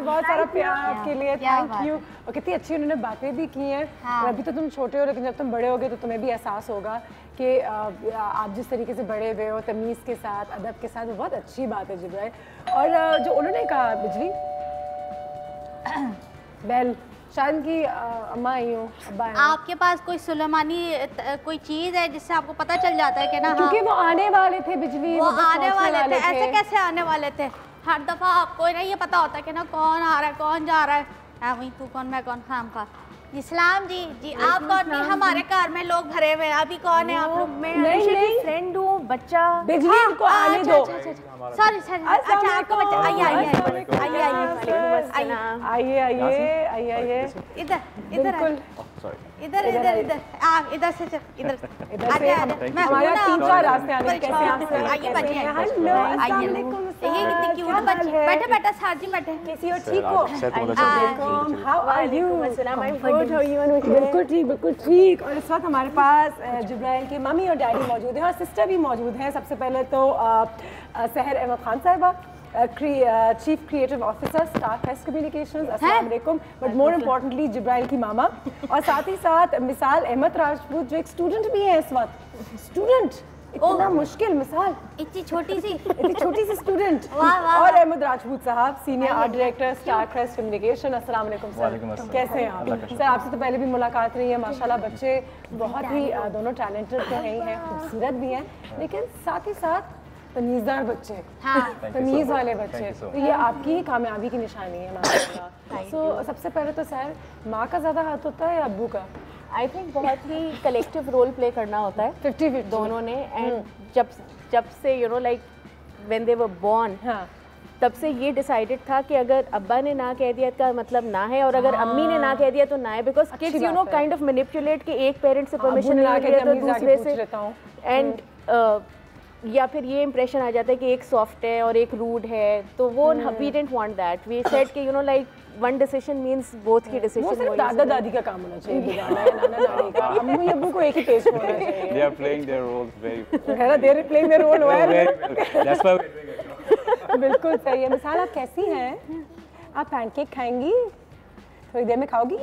बहुत सारा प्यार आपके लिए, थैंक यू। और कितनी अच्छी उन्होंने बातें भी की हैं। और अभी तो तुम छोटे हो, लेकिन जब तुम बड़े होगे तो तुम्हें भी एहसास होगा कि आप जिस तरीके से बड़े हुए हो तमीज़ के साथ, अदब के साथ, वो बहुत अच्छी बात है जिब्राइल। और जो उन्होंने कहा बिजली बेल, शायद की अम्मा आई हो, अब्बा आए। आपके पास कोई सुलेमानी कोई चीज़ है जिससे आपको पता चल जाता है कि ना, क्योंकि वो आने वाले थे बिजली, वो आने वाले थे। ऐसे कैसे आने वाले थे? हर दफ़ा आपको ना ये पता होता है कि ना कौन आ रहा है कौन जा रहा है। वही तू कौन मैं कौन, खाम खा। इस्लाम जी आप कौन? नहीं, हमारे घर में लोग भरे हुए हैं। अभी कौन है आप लोग? मैं फ्रेंड हूँ, बच्चा। बिजली को आने दो। सॉरी अच्छा आपका बच्चा। आइए इधर से इधर हमारे 3-4 रास्ते आने के। आइए ये कितनी क्यूट बच्ची। बैठे बैठे सर जी बैठे। कैसी हो? ठीक हो? How are you? बिल्कुल ठीक। और इस वक्त हमारे पास जिब्राइल की मम्मी और डैडी मौजूद हैं और सिस्टर भी मौजूद हैं। सबसे पहले तो सहर अहमद खान साहिबा, chief creative officer, star fest communications, अस्सलाम वालेकुम। बट मोर इम्पोर्टेंटली जिब्राइल की मामा, और साथ ही साथ मिसाल अहमद राजपूत जो एक स्टूडेंट भी है इस वक्त। स्टूडेंट इतना मुश्किल, मिसाल इतनी छोटी सी स्टूडेंट। और अहमद राजपूत साहब, senior art director, star fest communication. अस्सलाम वालेकुम सर, कैसे हैं आप? सर आपसे तो पहले भी मुलाकात रही है, माशाल्लाह बच्चे बहुत ही दोनों टैलेंटेड तो हैं, खूबसूरत भी हैं, लेकिन साथ ही साथ तमीज़दार बच्चे, तमीज़ वाले बच्चे, तो ये आपकी ही कामयाबी की निशानी है माशाल्लाह। सो सबसे पहले तो सर, माँ का ज़्यादा हाथ होता है या अब्बू का? आई थिंक बहुत ही कलेक्टिव रोल प्ले करना होता है 50-50 दोनों ने। एंड जब से like when they were born, तब से ये डिसाइडेड था कि अगर अब्बा ने ना कह दिया का मतलब ना है, और अगर अम्मी ने ना कह दिया तो ना है, because kids kind of manipulate कि एक पेरेंट से परमिशन ना लिया तो दूसरे से, एंड या फिर ये इंप्रेशन आ जाता है कि एक सॉफ्ट है और एक रूड है, तो वो we didn't want that. We said कि like one decision means both की डिसीजन। वो सिर्फ दादा दादी का काम होना चाहिए, बिगाड़ना है नाना नानी का। अम्मू अब्बू को एक ही पेज होना चाहिए। They are playing their roles very well. है ना, they are playing their role well. Very well. That's why we're doing it. बिल्कुल सही है। मिसाल आप कैसी हैं? आप पैनकेक खाएंगी? थोड़ी देर में खाओगी?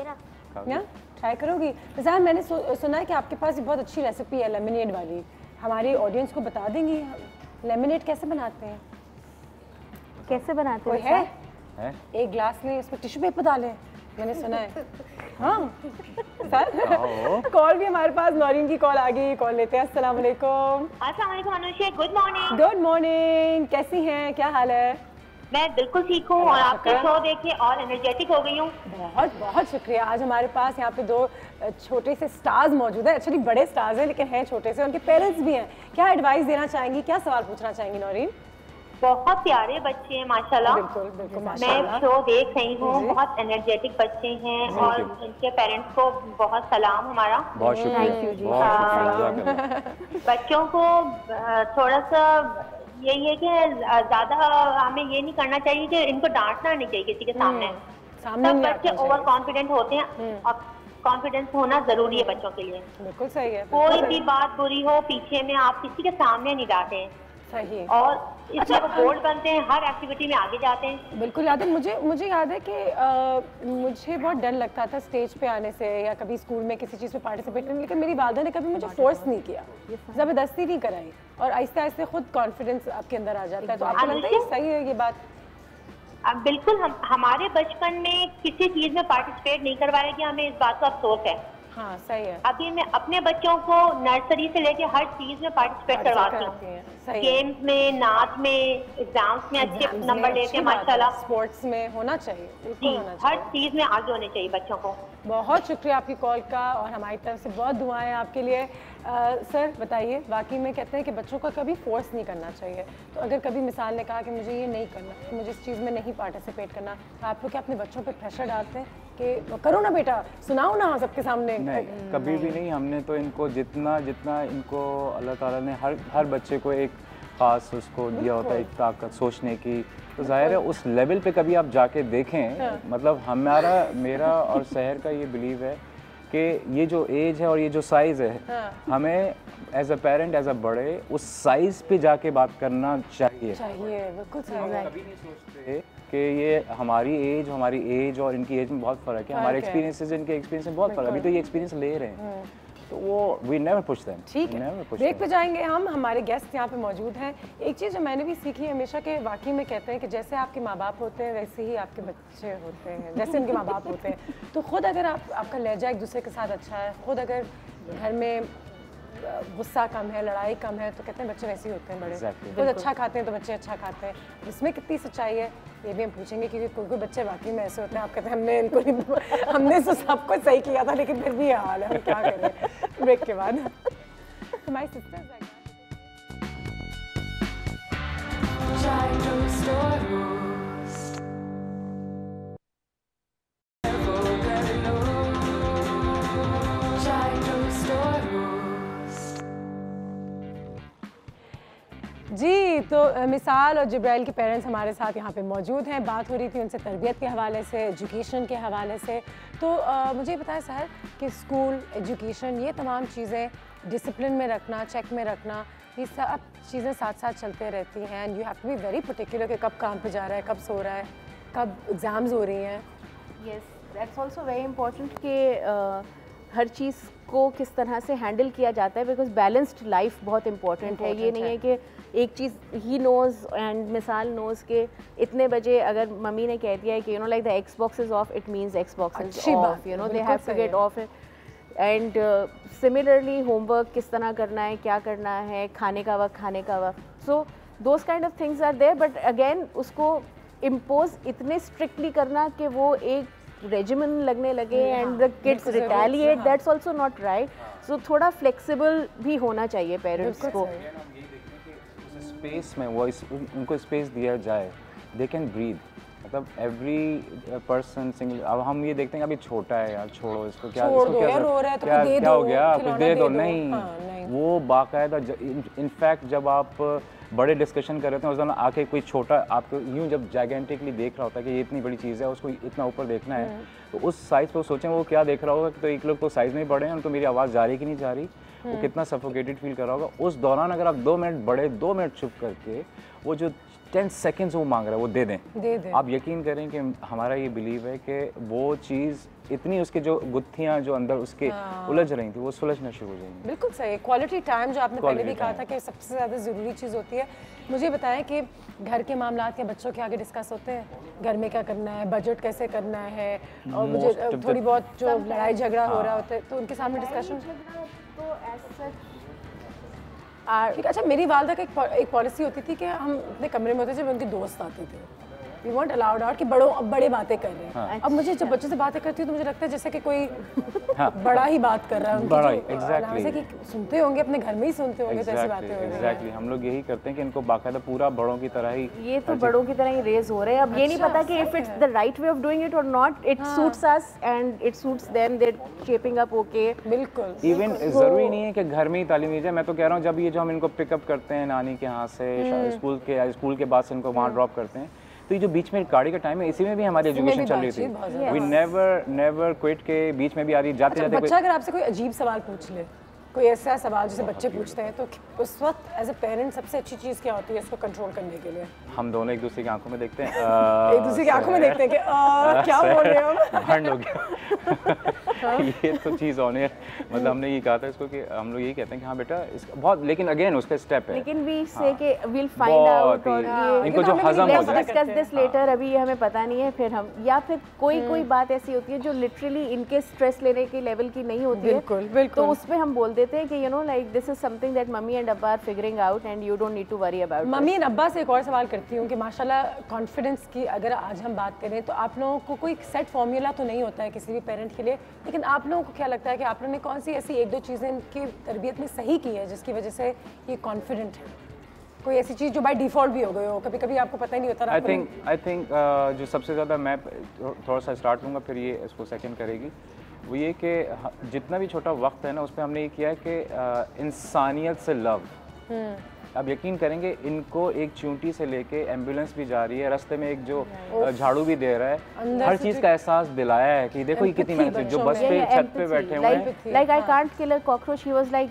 या ट्राई करोगी? मिसाल मैंने सुना है कि आपके पास बहुत अच्छी रेसिपी है लेमनेड वाली, हमारी ऑडियंस को बता देंगी लेमनेड कैसे बनाते हैं? कैसे बनाते कोई है? एक ग्लास में उसमें टिश्यू पेपर डालें, मैंने सुना है। हाँ सर, कॉल भी हमारे पास, नौरीन की कॉल आ गई, कॉल लेते हैं। अस्सलाम वालेकुम। अस्सलाम वालेकुम Anusha, good morning. Good morning, कैसी हैं, क्या हाल है? मैं बिल्कुल ठीक हूँ और आपका शो देख के और एनर्जेटिक हो गई हूँ। बहुत बहुत शुक्रिया। आज हमारे पास यहाँ पे 2 छोटे से स्टार्स मौजूद हैं, एक्चुअली बड़े स्टार्स हैं लेकिन हैं छोटे से, उनके पेरेंट्स भी हैं। क्या एडवाइस देना चाहेंगी, क्या सवाल पूछना चाहेंगी नौरीन? बहुत प्यारे बच्चे हैं माशाल्लाह। बिल्कुल माशाल्लाह। मैं शो देख रही हूँ, बहुत एनर्जेटिक बच्चे हैं और उनके पेरेंट्स को बहुत सलाम हमारा। बहुत शुक्रिया। बच्चों को थोड़ा सा यही है कि ज्यादा हमें ये नहीं करना चाहिए कि इनको डांटना नहीं चाहिए किसी के सामने। सब बच्चे ओवर कॉन्फिडेंट होते हैं और कॉन्फिडेंस होना जरूरी है बच्चों के लिए। बिल्कुल सही है। कोई भी बात बुरी हो पीछे में आप किसी के सामने नहीं डांटे। सही। और इसमें वो बोल्ड बनते हैं, हर एक्टिविटी में आगे जाते हैं। बिल्कुल याद है मुझे याद है कि मुझे बहुत डर लगता था स्टेज पे आने से या कभी स्कूल में किसी चीज़ में पार्टिसिपेट करने, लेकिन मेरी वालिदा ने कभी मुझे फोर्स नहीं किया, ज़बरदस्ती नहीं कराई, और आहिस्ते आहिस्ते खुद कॉन्फिडेंस आपके अंदर आ जाता है। तो आपको लगता है सही है ये बात? बिल्कुल। हमारे बचपन में किसी चीज़ में पार्टिसिपेट नहीं करवाया गया, हमें इस बात का अफसोस है। हाँ सही है। अभी मैं अपने बच्चों को नर्सरी से लेके हर चीज में पार्टिसिपेट करवाती हूँ, गेम्स में, नाच में, एग्जाम्स में अच्छे नंबर लेते हैं माशाल्लाह। स्पोर्ट्स में होना चाहिए, जी, हर चीज में आगे होने चाहिए बच्चों को। बहुत शुक्रिया आपकी कॉल का और हमारी तरफ से बहुत दुआएं आपके लिए। सर बताइए, वाकई में कहते हैं कि बच्चों का कभी फोर्स नहीं करना चाहिए, तो अगर कभी मिसाल ने कहा कि मुझे ये नहीं करना, मुझे इस चीज़ में नहीं पार्टिसिपेट करना, तो आप लोग क्या अपने बच्चों पे प्रेशर डालते हैं कि करो ना बेटा, सुनाओ ना सबके सामने? नहीं, कभी भी नहीं। हमने तो इनको जितना इनको अल्लाह ताला ने हर बच्चे को एक ख़ास उसको दिया होता है, एक ताकत सोचने की, तो जाहिर है उस लेवल पे कभी आप जाके देखें। मतलब मेरा और शहर का ये बिलीव है कि ये जो एज है और ये जो साइज़ है, हमें as a parent, as a बड़े, उस साइज़ पे जाके बात करना चाहिए। बिल्कुल सही है। कभी नहीं सोचते कि ये हमारी एज और इनकी एज में बहुत फ़र्क है, हमारे एक्सपीरियंसेस इनके एक्सपीरियंस में बहुत फ़र्क है। अभी तो ये एक्सपीरियंस ले रहे हैं, तो वो वी नेवर पुश देम। ठीक है, ब्रेक पे जाएंगे हम। हमारे गेस्ट यहाँ पे मौजूद हैं। एक चीज़ जो मैंने भी सीखी है हमेशा, कि वाकई में कहते हैं कि जैसे आपके माँ बाप होते हैं वैसे ही आपके बच्चे होते हैं, जैसे उनके माँ बाप होते हैं। तो खुद अगर आपका लहजा एक दूसरे के साथ अच्छा है, खुद अगर घर में गुस्सा कम है, लड़ाई कम है, तो कहते हैं बच्चे वैसे ही होते हैं बड़े। खुद अच्छा खाते हैं तो बच्चे अच्छा खाते हैं। इसमें कितनी सच्चाई है ये भी हम पूछेंगे, क्योंकि कोई बच्चे वाकई में ऐसे होते हैं। आप कहते हैं हमने तो सब कुछ सही किया था, लेकिन फिर भी ये हाल है, हम क्या करें। ब्रेक के बाद हमारी सिस्टर्स जी। तो मिसाल और जिब्राइल के पेरेंट्स हमारे साथ यहाँ पे मौजूद हैं। बात हो रही थी उनसे तरबियत के हवाले से, एजुकेशन के हवाले से। तो मुझे बताएं सर कि स्कूल, एजुकेशन, ये तमाम चीज़ें डिसिप्लिन में रखना, चेक में रखना, ये सब चीज़ें साथ साथ चलते रहती हैं। And you have to be very particular कि कब काम पे जा रहा है, कब सो रहा है, कब एग्ज़ाम्स हो रही हैं। Yes, that's also very important कि हर चीज़ को किस तरह से हैंडल किया जाता है, बिकॉज बैलेंस्ड लाइफ बहुत इंपॉर्टेंट है। ये नहीं है कि एक चीज़ ही नोज़ एंड मिसाल नोज़ के इतने बजे अगर मम्मी ने कह दिया है कि like the Xbox is off, it means Xbox is off, they have to get off. And similarly homework किस तरह करना है, क्या करना है, खाने का वक्त, so those kind of things are there. But again उसको इम्पोज इतने स्ट्रिक्टली करना कि वो एक रेजिमेंट लगने लगे and the kids retaliate, that's also not right. So थोड़ा फ्लेक्सिबल भी होना चाहिए पेरेंट्स को। स्पेस में वो उनको स्पेस दिया जाए, दे कैन ब्रीथ। मतलब एवरी पर्सन सिंगल। अब हम ये देखते हैं अभी छोटा है यार, छोड़ो इसको, क्या हो गया, कुछ दे दो। नहीं, वो बाकायदा इनफैक्ट जब आप बड़े डिस्कशन कर रहे थे उस दौरान आके कोई छोटा आपको यूं जब जाइगेंटिकली देख रहा होता है कि ये इतनी बड़ी चीज़ है, उसको इतना ऊपर देखना है, तो उस साइज़ पे वो सोचें वो क्या देख रहा होगा। तो एक लोग तो साइज़ में ही बड़े हैं, उनको मेरी आवाज़ जा रही कि नहीं जा रही, वो कितना सफोकेटेड फील कर रहा होगा। उस दौरान अगर आप 2 मिनट बड़े 2 मिनट चुप करके वो जो 10 सेकेंड्स वो मांग रहा है वो दे दें। आप यकीन करें कि हमारा ये बिलीव है कि वो चीज़ इतनी उसके जो गुत्थियाँ जो अंदर उसके उलझ रही थी वो सुलझना शुरू हो जाएंगी। बिल्कुल सही। क्वालिटी टाइम जो आपने पहले भी कहा था कि सबसे ज़्यादा ज़रूरी चीज़ होती है। मुझे बताएं कि घर के मामलात के बच्चों के आगे डिस्कस होते हैं, घर में क्या करना है, बजट कैसे करना है, और मुझे थोड़ी बहुत जो लड़ाई झगड़ा हो रहा होता है तो उनके सामने डिस्कशन। अच्छा, मेरी वालदा का एक पॉलिसी होती थी कि हम अपने कमरे में होते जब उनके दोस्त आते थे, वी वॉन्ट अलाउड आउट कि बड़े बातें कर रहे हैं। अब मुझे जब बच्चों से बातें करती हूँ तो मुझे लगता है जैसे कि कोई बड़ा ही बात कर रहा है। बड़ा ही एग्जैक्टली कि सुनते होंगे, अपने घर में ही सुनते होंगे, जैसे बातें हो रही हैं। एग्जैक्टली हम लोग यही करते हैं कि इनको बाकायदा पूरा बड़ों की तरह ही, ये तो बड़ों की तरह ही रेज हो रहे हैं। अब ये नहीं पता कि if it's the right way of doing it और not, it suits us and it suits them, they shaping up okay. बिल्कुल। इवन ज़रूरी नहीं है कि घर में ही तालीम दी जाए। मैं तो कह रहा हूँ जब ये जो हम इनको पिकअप करते हैं नानी के यहाँ से, स्कूल के बाद से इनको वहाँ ड्रॉप करते हैं, तो ये जो बीच में गाड़ी का टाइम है इसी में भी हमारी एजुकेशन चल रही थी। वी नेवर क्विट के बीच में भी आ रही जाते जाते। बच्चा अगर आपसे कोई अजीब सवाल पूछ ले, कोई ऐसा सवाल जैसे बच्चे पूछते हैं, तो उस वक्त एज ए पेरेंट सबसे अच्छी चीज़ क्या होती है इसको कंट्रोल करने के लिए? हम दोनों एक दूसरे की आंखों में देखते हैं, एक दूसरे की आंखों में देखते हैं कि क्या बोल रहे हो, भंड हो गया। ये तो चीज़ ऑन है, मतलब हमने ये कहा था इसको कि हम लोग यही कहते हैं कि हाँ बेटा इसका बहुत, लेकिन अगेन उसका स्टेप है, लेकिन वी से कि विल फाइंड आउट और ये इनको जो हजम हो जाए, डिस्कस दिस लेटर, अभी ये हमें पता नहीं है, फिर हम या फिर कोई बात ऐसी होती है जो लिटरली इनके स्ट्रेस लेने के लेवल की नहीं होती है, तो उसमें हम बोल देते हैं कि you know like this is something that mummy and अब्बा are figuring out and you don't need to worry about. Mummy and अब्बा से एक और सवाल करती हूँ कि माशाल्लाह कॉन्फिडेंस की अगर आज हम बात करें तो आप लोगों को कोई सेट फॉर्मूला तो नहीं होता है किसी भी पेरेंट के लिए, लेकिन आप लोगों को क्या लगता है कि आप लोगों ने कौन सी ऐसी एक दो चीज़ें इनकी तरबियत में सही की है जिसकी वजह से ये कॉन्फिडेंट है? कोई ऐसी चीज़ जो बाय डिफ़ॉल्ट भी हो गई हो, कभी कभी आपको पता ही नहीं होता? आई थिंक जो सबसे ज़्यादा, मैं थोड़ा सा स्टार्ट लूँगा फिर ये इसको सेकेंड करेगी, वो ये कि जितना भी छोटा वक्त है ना, उस पर हमने ये किया है कि इंसानियत से लव। आप यकीन करेंगे, इनको एक चूंटी से लेके एम्बुलेंस भी जा रही है, रास्ते में एक जो झाड़ू भी दे रहा है, हर चीज़ का एहसास दिलाया है कि देखो ये कितनी मेहनत, जो बस पे छत पे बैठे हुए हैं। Like I can't kill a cockroach, he was like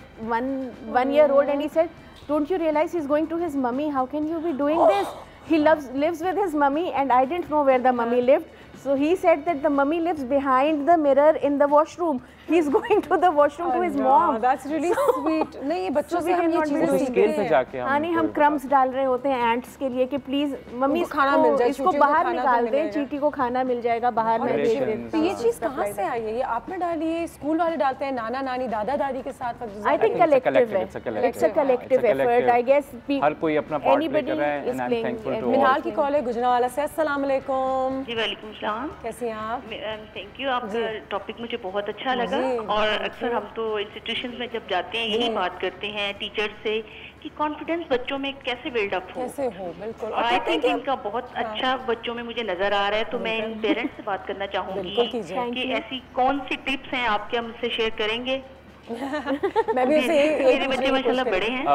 1 year old and he said, don't you realize he's going to his mummy, how can you be doing this? He lives with his mummy and I didn't know where the mummy lived. So he said that the mummy lives behind the mirror in the washroom. He's going to the washroom to his mom. That's really sweet. नहीं, बच्चों से हम ये चीज़ें सीखते हैं। हाँ नहीं, हम क्रम्स डाल रहे होते हैं एंट्स के लिए कि प्लीज मम्मी खाना मिल जाए, इसको बाहर निकाल दें, चींटी को खाना मिल जाएगा बाहर में दे दें। तो ये चीज़ कहाँ से आई है? ये आपने डाली है, स्कूल वाले डालते हैं, नाना नानी दादा दादी के साथ? I think collective है, it's a collective effort. I guess हर कोई अपना पार्ट लेकर रहा है and I'm thankful to all. मिनाल की कॉल है गुजरावाला से। अस्सलाम वालेकुम। जी वालेकुम सलाम। कैसी हैं आप? थैंक यू, आपका टॉपिक मुझे बहुत अच्छा लगा। और अक्सर हम तो इंस्टीट्यूशंस में जब जाते हैं यही बात करते हैं टीचर से कि कॉन्फिडेंस बच्चों में कैसे बिल्डअप हो, कैसे हो। बिल्कुल, आई थिंक इनका बहुत अच्छा बच्चों में मुझे नजर आ रहा है। तो मैं इन पेरेंट्स से बात करना चाहूँगी कि ऐसी कौन सी टिप्स हैं आप क्या मुझसे शेयर करेंगे? मैं भी मेरे बच्चे माशाल्लाह बड़े हैं।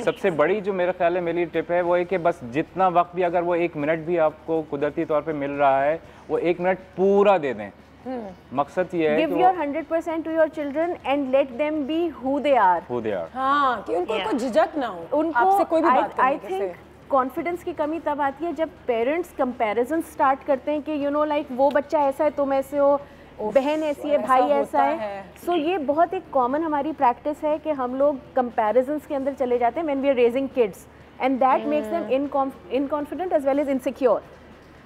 सबसे बड़ी जो मेरा ख्याल है मेरी टिप है वो है कि बस जितना वक्त भी, अगर वो 1 मिनट भी आपको कुदरती तौर पे मिल रहा है, वो 1 मिनट पूरा दे दें। मकसद ये है give your 100% to your children and let them be who they are. हाँ, कि उनको कोई झिझक ना हो, उनको आपसे कोई भी बात करने के। आई थिंक कॉन्फिडेंस की कमी तब आती है जब पेरेंट्स कंपैरिजन स्टार्ट करते हैं कि यू नो लाइक वो बच्चा ऐसा है तुम ऐसे हो, बहन ऐसी है, भाई ऐसा है। सो ये बहुत एक कॉमन हमारी प्रैक्टिस है कि हम लोग कंपैरिजन्स के अंदर चले जाते हैं when we are raising kids and that makes them inconfident as well as insecure.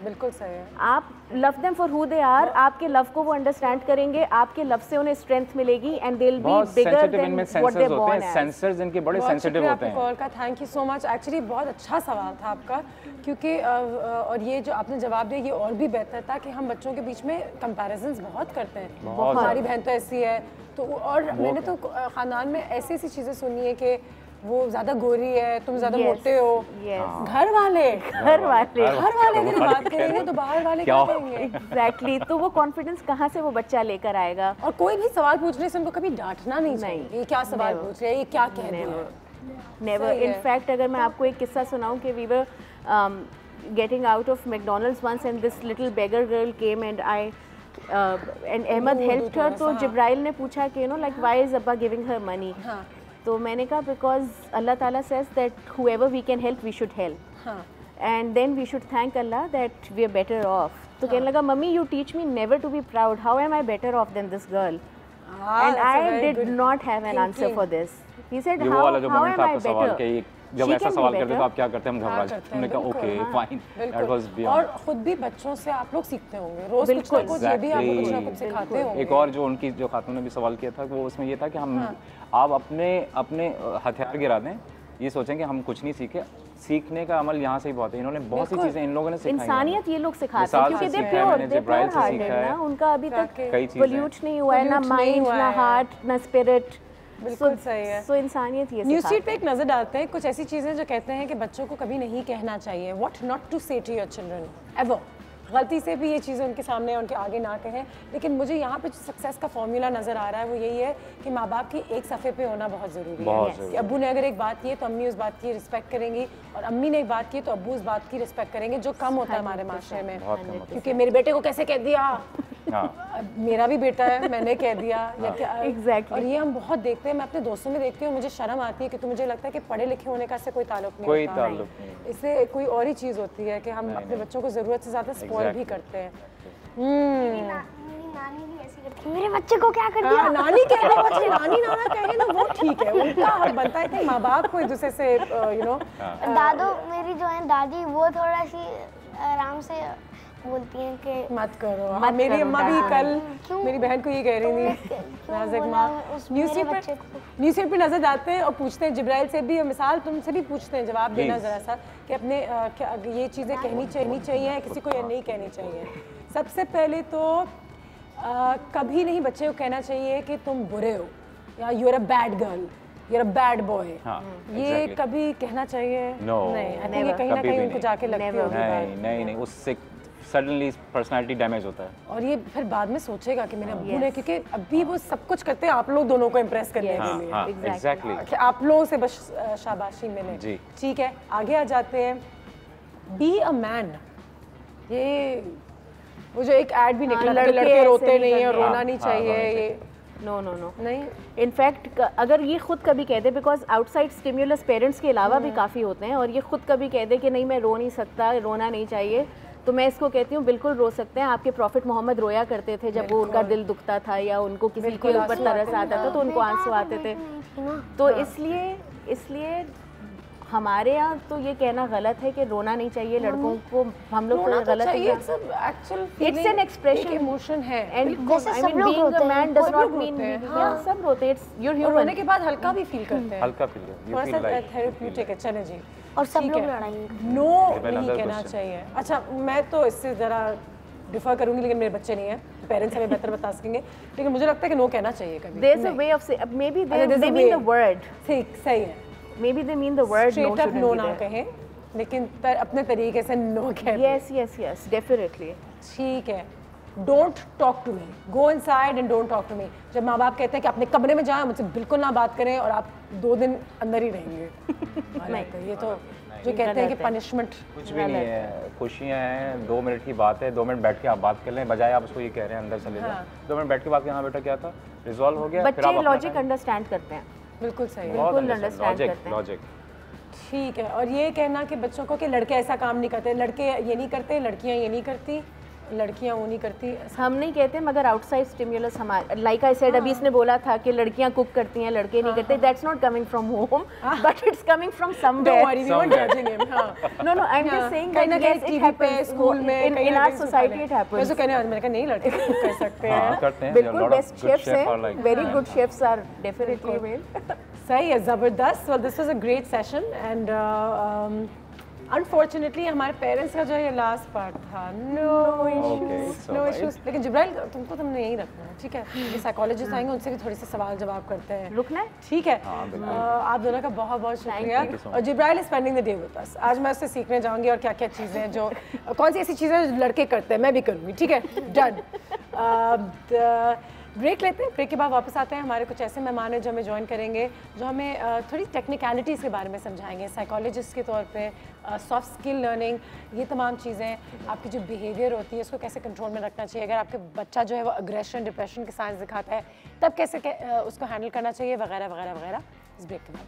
बिल्कुल सही है। आप love them for who they are, आपके लव को वो अंडरस्टैंड करेंगे, आपके लव से उन्हें स्ट्रेंथ मिलेगी and they will be bigger than what they born as. Sensors इनके बड़े सेंसिटिव होते हैं। कॉल का thank you so much. Actually बहुत अच्छा सवाल था आपका, क्योंकि और ये जो आपने जवाब दिया ये और भी बेहतर था कि हम बच्चों के बीच में कंपैरिजंस बहुत करते हैं। हमारी बहन तो ऐसी है, तो और मैंने तो खानदान में ऐसी ऐसी चीज़ें सुनी है कि वो ज्यादा गोरी है, तुम ज्यादा मोटे हो। घर वाले अगर बात करेंगे तो बाहर वाले क्या कहेंगे? एग्जैक्टली। तो वो कॉन्फिडेंस कहाँ से वो बच्चा लेकर आएगा? और कोई भी सवाल पूछने से उनको कभी डांटना नहीं चाहिए। ये क्या सवाल पूछ रहे हैं, ये क्या कह रहे हैं? नेवर। इनफैक्ट अगर मैं आपको एक किस्सा सुनाऊं कि we were getting out of McDonald's once and this little beggar girl came and Ahmed helped her. तो जिब्राइल ने पूछा कि you know like why is अब्बा गिविंग हर मनी? तो मैंने कहा बिकॉज अल्लाह ताला says that whoever we can help we should help and then we should thank अल्लाह that we are better off. तो कहने लगा mummy you teach me never to be proud, how am I better off than this girl? And I did not have an answer for this. He said how am I better? जब ऐसा सवाल करते तो आप क्या करते हैं? हम घबरा जाते हैं। हमने कहा okay fine, that was beyond. और खुद भी बच्चों से आप लोग सीखते होंगे रोज कुछ ना कुछ, ये भी आप कुछ ना कुछ सिखाते होंगे। एक और जो उनकी जो खातून ने भी सवाल किया था वो उसमें ये था कि हम आप अपने हथियार गिरा दें, ये सोचें कि हम कुछ नहीं सीखे। सीखने का अमल यहाँ से ही बहुत है। इन्होंने बहुत सी चीजें इन लोगों ने सिखाई। इंसानियत ये लोग सिखाते हैं क्योंकि दे प्योर हार्टेड ना, उनका अभी तक पोल्यूट नहीं हुआ है, ना माइंड ना हार्ट ना स्पिरिट। बिल्कुल सही है। सो इंसानियत ये न्यूज़ फीड पे एक नज़र डालते हैं, कुछ ऐसी चीज़ें जो कहते हैं कि बच्चों को कभी नहीं कहना चाहिए। व्हाट नॉट टू से टू योर चिल्ड्रन एवर। गलती से भी ये चीज़ें उनके सामने उनके आगे ना कहें। लेकिन मुझे यहाँ पे जो सक्सेस का फॉर्मूला नज़र आ रहा है वो यही है कि माँ बाप की एक सफ़े पे होना बहुत ज़रूरी है। कि अब्बू ने अगर एक बात की है तो अम्मी उस बात की रिस्पेक्ट करेंगी, और अम्मी ने एक बात की तो अब्बू उस बात की रिस्पेक्ट करेंगे, जो कम होता है हमारे माशरे में। क्योंकि मेरे बेटे को कैसे कह दिया, मेरा भी बेटा है, मैंने कह दिया या क्या। एग्जैक्टली। और ये हम बहुत देखते हैं, मैं अपने दोस्तों में देखती हूँ, मुझे शर्म आती है कि मुझे लगता है कि पढ़े लिखे होने का इससे कोई ताल्लुक नहीं होता। इससे कोई और ही चीज़ होती है कि हम अपने बच्चों को ज़रूरत से ज़्यादा स्पॉइल भी करते हैं। मेरी नानी भी ऐसी करती है, मेरे बच्चे को क्या कर दिया। नानी कह रहे बच्चे नानी नाना कहे ना, वो ठीक है, उनका हक बनता है कि माँ बाप को एक दूसरे से यू नो। दादू मेरी जो है दादी, वो थोड़ा सी आराम से बोलती हैं कि मत करो। मेरी अम्मा भी कल मेरी बहन को ये कह रही थी, नाज़िक माँ न्यूज़पेपर नजर आते हैं और पूछते हैं जिब्राइल से भी, मिसाल तुमसे भी पूछते हैं, जवाब देना ज़रा सा कि अपने क्या ये चीज़ें कहनी चाहिए किसी को या नहीं कहनी चाहिए। सबसे पहले तो कभी नहीं बच्चे को कहना चाहिए कि तुम बुरे हो या you are a bad girl, you are a bad boy. ये कभी कहना चाहिए नहीं, ये कहीं ना कहीं उनको जाके लगती होगी। नहीं, उससे सडनली पर्सनालिटी डैमेज होता है और ये फिर बाद में सोचेगा कि मेरे अब्बू ने, क्योंकि अभी वो सब कुछ करते हैं आप लोग दोनों को इम्प्रेस करने के लिए। एग्जैक्टली, आप लोगों से बस शाबाशी मिले। ठीक है, आगे आ जाते हैं, बी अ मैन। ये वो जो एक ऐड भी निकला, लड़के रोते नहीं है, रोना नहीं चाहिए, ये नो नहीं। इनफैक्ट अगर ये खुद कभी कह दे, बिकॉज आउटसाइड स्टिम्युलस पेरेंट्स के अलावा भी काफ़ी होते हैं, और ये खुद कभी कह दे कि नहीं मैं रो नहीं सकता, रोना नहीं चाहिए, तो मैं इसको कहती हूँ बिल्कुल रो सकते हैं। आपके प्रॉफिट मोहम्मद रोया करते थे जब वो उनका दिल दुखता था या उनको किसी के ऊपर तरस आता था तो उनको आंसू आते थे। तो इसलिए हमारे यहाँ तो ये कहना गलत है कि रोना नहीं चाहिए लड़कों को। हम लोग को गलत है, इट्स एन एक्सप्रेशन, इमोशन है, and I mean being a man does not mean सब रोते हैं, इट्स यूर ह्यूमन। रोने के बाद हल्का भी फील करते हैं, हल्का feel, you feel like therapeutic है। चले जी, और सब लोग लड़ाएंगे, नो नहीं कहना चाहिए। अच्छा, मैं तो इससे ज़रा डिफर करूंगी, लेकिन मेरे बच्चे नहीं हैं, पेरेंट्स हमें बेहतर बता सकेंगे, लेकिन मुझे लगता है कि नो कहना चाहिए कभी। There is a way of say, maybe they mean the word, ठीक सही है, maybe they mean the word straight up no ना कहें, लेकिन अपने तरीके से नो कहें। Yes definitely. ठीक है, don't talk to me, go inside and don't talk to me. जब माँ बाप कहते हैं कि अपने कमरे में जाएं, मुझसे बिल्कुल ना बात करें, और आप 2 दिन अंदर ही रहेंगे, नहीं, ये तो जो कहते हैं कि पनिशमेंट कुछ भी नहीं है, खुशियाँ हैं, 2 मिनट की बात है, 2 मिनट बैठ के आप बात कर लें, बजाय आप उसको ये कह रहे हैं अंदर चले जाओ। 2 मिनट बैठ के बात करना, बेटा क्या था, रिजॉल्व हो गया। बच्चे लॉजिक अंडरस्टैंड करते हैं, बिल्कुल सही, बिल्कुल अंडरस्टैंड करते हैं लॉजिक। ठीक है, और ये कहना कि बच्चों को कि लड़के ऐसा काम नहीं करते, लड़के ये नहीं करते, लड़कियाँ ये नहीं करती, लड़कियाँ वो नहीं करती, हम नहीं कहते, मगर आउटसाइड स्टिम्युलस हमारे, लाइक आई सेड, अभी इसने बोला था कि लड़कियां कुक करती हैं, लड़के नहीं करते, that's not coming from home, but it's coming from somewhere. No I am just saying that yes it happens, school में, in our society it happens. वैसे कहने मैंने कहा नहीं, लड़के कुक कर सकते हैं, बिल्कुल बेस्ट शेफ्स हैं, very good chefs are definitely male. सही है, ज़बरदस्त। Well this was a great session and unfortunately हमारे पेरेंट्स का जो है लास्ट पार्ट था, नो इश्यूज। लेकिन जिब्राइल तुमने यही रखना है, ठीक है? ये साइकोलॉजिस्ट आएंगे, उनसे भी थोड़ी से सवाल जवाब करते हैं, रुकना है, ठीक है? आप दोनों का बहुत बहुत शुक्रिया। और Jibrail is spending the day with us. आज मैं उससे सीखने जाऊंगी और क्या क्या चीज़ें हैं जो, कौन सी ऐसी चीज़ें जो लड़के करते हैं मैं भी करूँगी, ठीक है? डन। ब्रेक लेते हैं, ब्रेक के बाद वापस आते हैं। हमारे कुछ ऐसे मेहमान हैं जो हमें ज्वाइन करेंगे, जो हमें थोड़ी टेक्निकलिटीज़ के बारे में समझाएंगे, साइकोलॉजिस्ट के तौर पे, सॉफ्ट स्किल लर्निंग, ये तमाम चीज़ें, आपकी जो बिहेवियर होती है उसको कैसे कंट्रोल में रखना चाहिए, अगर आपके बच्चा जो है वो अग्रेशन, डिप्रेशन के साइंस दिखाता है, तब कैसे उसको हैंडल करना चाहिए, वगैरह वगैरह वगैरह, इस ब्रेक के बाद।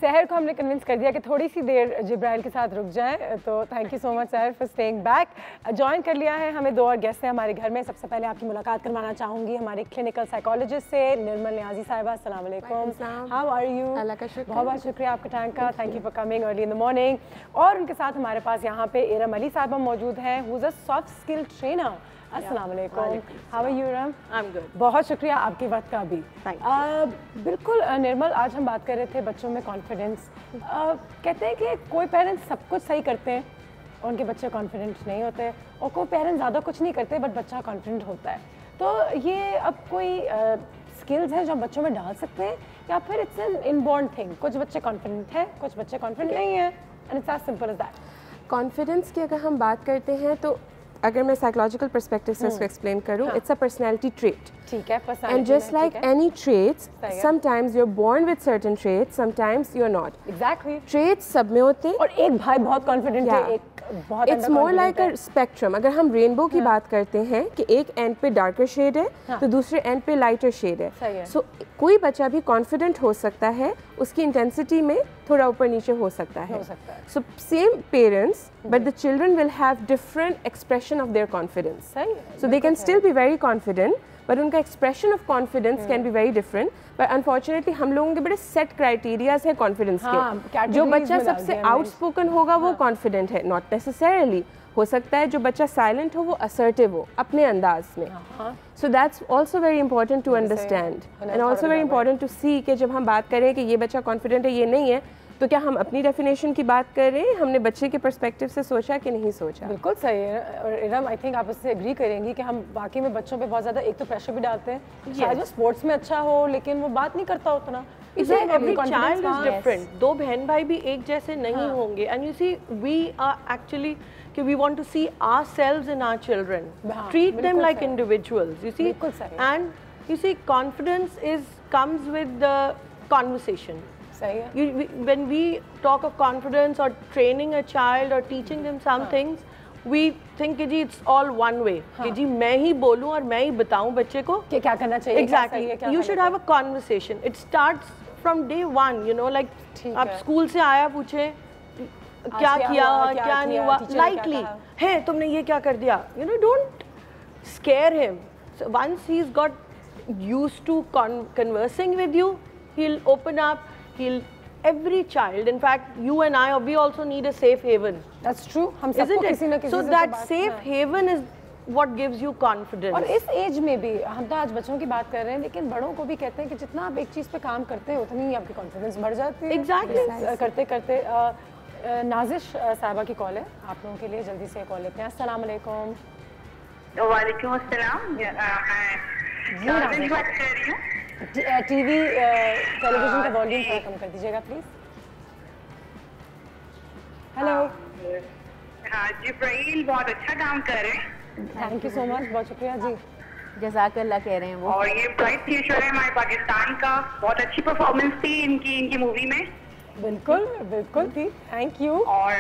सहर को हमने कन्विंस कर दिया कि थोड़ी सी देर जिब्राइल के साथ रुक जाएं, तो थैंक यू सो मच सहर फॉर स्टेइंग बैक। ज्वाइन कर लिया है हमें 2 और गेस्ट हैं हमारे घर में। सबसे पहले आपकी मुलाकात करवाना चाहूँगी हमारे क्लिनिकल साइकोलॉजिस्ट से, निर्मल नियाजी साहिबा। अस्सलाम वालेकुम, हाउ आर यू? बहुत बहुत शुक्रिया आपका टाइम का, thank you for coming early in the morning. और उनके साथ हमारे पास यहाँ पे इरम अली साहिबा मौजूद हैं, who is a soft skill trainer. अस्सलाम वालेकुम, how are you Iram? I am good, बहुत शुक्रिया आपके वक्त का भी। बिल्कुल निर्मल, आज हम बात कर रहे थे बच्चों में कॉन्फिडेंस। कहते हैं कि कोई पेरेंट्स सब कुछ सही करते हैं और उनके बच्चे कॉन्फिडेंट नहीं होते, और कोई पेरेंट्स ज़्यादा कुछ नहीं करते बट बच्चा कॉन्फिडेंट होता है। तो ये अब कोई स्किल्स हैं जो हम बच्चों में डाल सकते हैं, या फिर इट्स एन इनबॉर्न थिंग? कुछ बच्चे कॉन्फिडेंट हैं, कुछ बच्चे कॉन्फिडेंट नहीं हैं, and it's as simple as that. Confidence की अगर हम बात करते हैं तो अगर मैं साइकोलॉजिकल पर्सपेक्टिव से उसको एक्सप्लेन करूँ, इट्स अ पर्सनैलिटी ट्रेट, ठीक है? And just like any traits, sometimes you are born with certain traits, sometimes you are not. Exactly, traits सब में होते हैं। और एक भाई बहुत कॉन्फिडेंट है, एक it's more like a spectrum. अगर हम रेनबो की बात करते हैं कि एक एंड पे डार्कर शेड है तो दूसरे एंड पे लाइटर शेड है। सो कोई बच्चा भी कॉन्फिडेंट हो सकता है, उसकी इंटेंसिटी में थोड़ा ऊपर नीचे हो सकता है। So same parents but the children will have different expression of their confidence. So they can still be very confident but उनका expression of confidence can be very different. But unfortunately हम लोगों के बड़े सेट क्राइटेरियाज है confidence के। जो बच्चा सबसे आउटस्पोकन होगा वो कॉन्फिडेंट है, नॉट नेसेसरली। हो सकता है जो बच्चा साइलेंट हो वो असर्टिव हो अपने अंदाज में। So that's also very important to understand and also very important to see कि जब हम बात करें कि ये बच्चा कॉन्फिडेंट है ये नहीं है, तो क्या हम अपनी डेफिनेशन की बात कर रहे हैं, हमने बच्चे के पर्सपेक्टिव से सोचा कि नहीं सोचा। बिल्कुल सही है। और इरम आई थिंक आप उससे एग्री करेंगी कि हम बाकी में बच्चों पे बहुत ज़्यादा एक तो प्रेशर भी डालते हैं, शायद वो स्पोर्ट्स में अच्छा हो लेकिन वो बात नहीं करता उतना। Every child is different. दो बहन भाई भी एक जैसे नहीं होंगे। And you see we are actually कि we want to see ourselves in our children, treat them like individuals, you see, and you see confidence comes with the conversation. When we talk of confidence or training a child or teaching them some things, we think कि जी it's all one way, कि जी मैं ही बोलूँ और मैं ही बताऊँ बच्चे को कि क्या करना चाहिए। Exactly, you should have a conversation. It starts from day one, you know, like आप स्कूल से आया पूछे क्या किया क्या नहीं हुआ, लाइटली है तुमने ये क्या कर दिया, you know, don't scare him. Once he is got used to conversing with you, he'll open up. He'll every child, in fact you and I, we also need a safe haven. That's true. हम सबको किसी ना किसी से so that safe haven is what gives you confidence. और इस as में भी हम तो आज बच्चों की बात कर रहे हैं लेकिन बड़ों को भी कहते हैं कि जितना आप एक चीज़ पे काम करते हैं उतनी ही आपकी कॉन्फिडेंस बढ़ जाती है. Exactly. करते करते नाजिश साहिबा की कॉल है आप लोगों के लिए, जल्दी से कॉल लेते हैं. अस्सलाम वालेकुम. वालेकुम अस्सलाम. मैं बात कर रही हूँ. टीवी टेलीविजन का वॉल्यूम थोड़ा कम कर दीजिएगा प्लीज. हेलो. हाँ जिब्राइल बहुत अच्छा काम कर रहे हैं. थैंक यू सो मच, बहुत शुक्रिया जी. जज़ाकल्लाह कह रहे हैं वो. और ये ब्राइट फ्यूचर है हमारे पाकिस्तान का. बहुत अच्छी परफॉर्मेंस थी इनकी मूवी में. बिल्कुल बिल्कुल थी. Thank you. और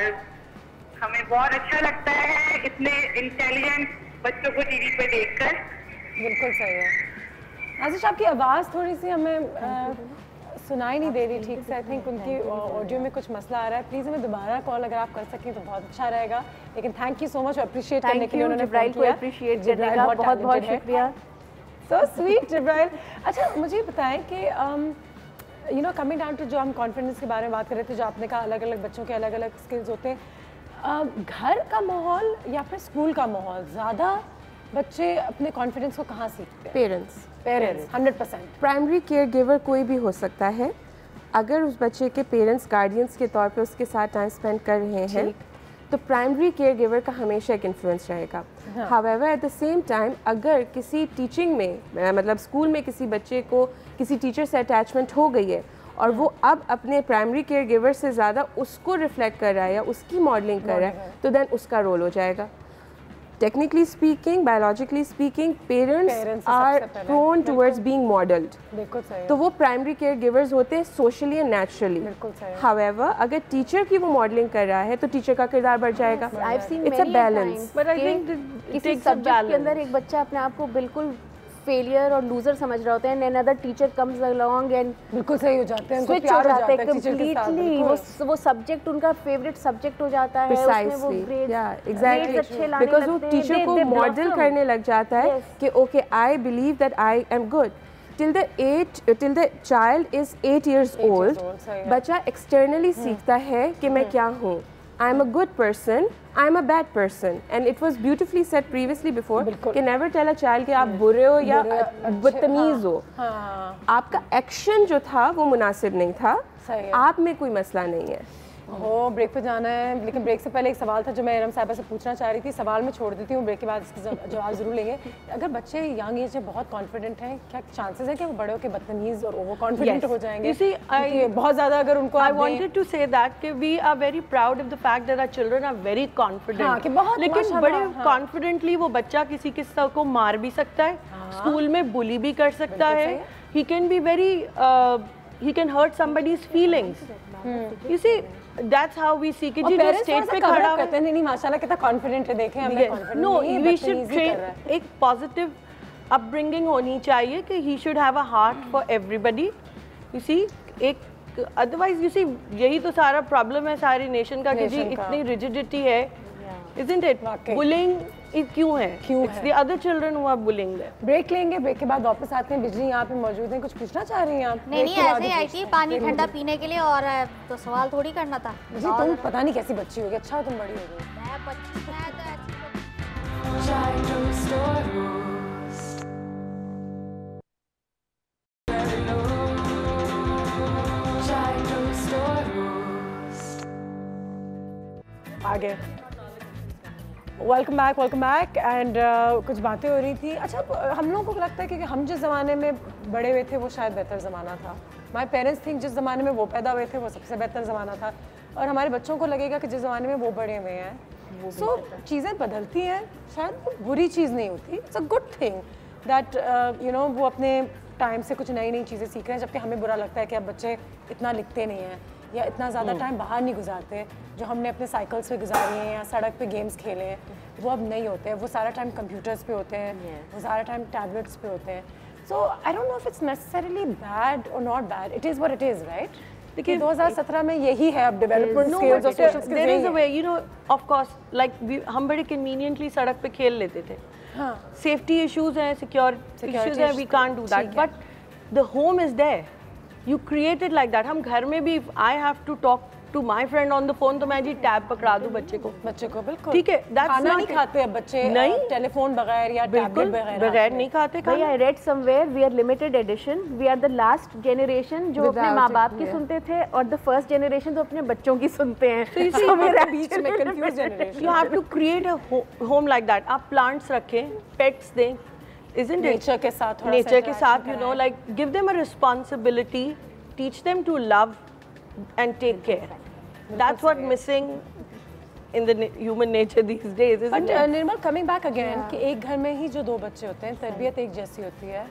हमें बहुत अच्छा लगता है इतने इंटेलिजेंट बच्चों को टीवी पे देखकर. बिल्कुल सही है. नाजिश आपकी आवाज़ थोड़ी सी हमें सुनाई नहीं दे रही ठीक से. आई थिंक उनकी ऑडियो में कुछ मसला आ रहा है. प्लीज़ हमें दोबारा कॉल अगर आप कर सकें तो बहुत अच्छा रहेगा. लेकिन thank you so much, appreciate करने के लिए उन्होंने जिब्राइल को अप्रिशिएट करने का बहुत बहुत शुक्रिया. So sweet Jibrail. अच्छा मुझे बताएं कि you know coming down to जो हम कॉन्फिडेंस के बारे में बात कर रहे थे, जो आपने कहा अलग अलग बच्चों के अलग अलग स्किल्स होते हैं, घर का माहौल या फिर स्कूल का माहौल ज़्यादा बच्चे अपने कॉन्फिडेंस को कहाँ सीखते हैं? पेरेंट्स 100%. प्राइमरी केयर गिवर कोई भी हो सकता है. अगर उस बच्चे के पेरेंट्स गार्डियंस के तौर पे उसके साथ टाइम स्पेंड कर रहे हैं तो प्राइमरी केयर गिवर का हमेशा एक इन्फ्लुएंस रहेगा. However at the same time अगर किसी टीचिंग में मतलब स्कूल में किसी बच्चे को किसी टीचर से अटैचमेंट हो गई है और वो अब अपने प्राइमरी केयर गिवर से ज़्यादा उसको रिफ्लेक्ट कर रहा है या उसकी मॉडलिंग कर रहा है तो देन उसका रोल हो जाएगा. Technically speaking, biologically speaking, parents are prone towards being modeled. तो वो primary caregivers होते हैं socially and naturally. However, अगर teacher की वो modeling कर रहा है तो teacher का किरदार बढ़ जाएगा. I've seen It's a balance. But I think किसी subject के अंदर एक बच्चा अपने आप को बिल्कुल फेलियर और लूजर समझ रहे होते हैं, and another teacher comes along and बिल्कुल सही हो जाते हैं, स्विच हो जाते हैं कंप्लीटली. वो सब्जेक्ट उनका फेवरेट सब्जेक्ट हो जाता है. उसमें वो ग्रेड्स अच्छे लाने लगते हैं बिकॉज़ वो टीचर को मॉडल करने लग जाता है कि okay I believe that I am good. till the child is 8 years old बच्चा एक्सटर्नली सीखता है कि मैं क्या हूँ. I am a good person, I am a bad person, and it was beautifully said previously before कि never tell a child कि आप बुरे हो या बदतमीज हो. आपका एक्शन जो था वो मुनासिब नहीं था, आप में कोई मसला नहीं है. ब्रेक पे जाना है लेकिन ब्रेक से पहले एक सवाल था जो मैं इरम साहिबा से पूछना चाह रही थी. सवाल मैं छोड़ देती हूँ, ब्रेक के बाद इसका जवाब जरूर लेंगे. अगर बच्चे यंग एज में बहुत कॉन्फिडेंट हैं, क्या चांसेस है कि वो बड़े होकर बदतमीज और ओवर कॉन्फिडेंट हो जाएंगे? बहुत ज़्यादा अगर उनको I wanted to say that कि we are very proud of the fact that our children are very confident. लेकिन बड़े कॉन्फिडेंटली वो बच्चा किसी किसी को मार भी सकता है, स्कूल में बुली भी कर सकता है. he can be very he can hurt somebody's feelings. You see that's how we see कि जी जो स्टेज पे खड़ा करते हैं नहीं माशाल्लाह कितना कॉन्फिडेंट है देखें हमें confident no we should train एक पॉजिटिव अपब्रिंगिंग होनी चाहिए कि he should have a heart for everybody you see एक अदरवाइज यू सी यही तो सारा प्रॉब्लम है सारी नेशन का कि जी इतनी रिजिडिटी है isn't it bullying क्यों है it's the other children who are bullying them break लेंगे ब्रेक के बाद वापस आते हैं बिजली यहाँ पे मौजूद है कुछ पूछना चाह रही हैं आप नहीं ऐसे ही आई थी पानी ठंडा पीने के लिए और तो सवाल थोड़ी करना था जी तुम पता नहीं कैसी बच्ची होगी अच्छा तुम बड़ी हो गई मैं बच्ची मैं तो ऐसी आगे वेलकम बैक एंड कुछ बातें हो रही थी अच्छा हम लोगों को लगता है कि हम जिस ज़माने में बड़े हुए थे वो शायद बेहतर ज़माना था माय पेरेंट्स थिंक जिस ज़माने में वो पैदा हुए थे वो सबसे बेहतर ज़माना था और हमारे बच्चों को लगेगा कि जिस ज़माने में वो बड़े हुए हैं सो चीज़ें बदलती हैं शायद वो बुरी चीज़ नहीं होती it's a good thing that you know वो अपने टाइम से कुछ नई नई चीज़ें सीख रहे हैं जबकि हमें बुरा लगता है कि अब बच्चे इतना लिखते नहीं हैं या इतना ज़्यादा टाइम बाहर नहीं गुजारते जो हमने अपने साइकिल्स पे गुजारी हैं या सड़क पे गेम्स खेले हैं वो अब नहीं होते हैं वो सारा टाइम कंप्यूटर्स पे होते हैं वो सारा टाइम टैबलेट्स पे होते हैं so I don't know if it's necessarily bad और not bad it is what it is right देखिए 2017 में यही है अब डेवलपमेंट स्किल्स और social skills there is a way you know of course like हम बड़े कन्वीनियंटली सड़क पे खेल लेते थे हाँ सेफ्टी इश्यूज हैं सिक्योरिटी इश्यूज हैं we can't do that but the home is there You create it like that. हम घर में भी I have to talk to my friend on the phone तो मैं जी टैब पकड़ा दूँ बच्चे को बिल्कुल ठीक है खाना नहीं खाते अब बच्चे नहीं टेलीफोन बगैर या टैबलेट बगैर नहीं खाते भाई I read somewhere we are limited edition we are the last generation जो अपने माँ बाप की सुनते थे और the first generation जो अपने बच्चों की सुनते हैं तो इसी मेरे बीच में confused generation you have to create a home like that आप plants रखें pets दें isn't it nature के साथ you know like give them a responsibility teach them to love and take care that's what missing in the human nature these days isn't it Nirmal coming back again कि एक घर में ही जो दो बच्चे होते हैं तरबियत एक जैसी होती है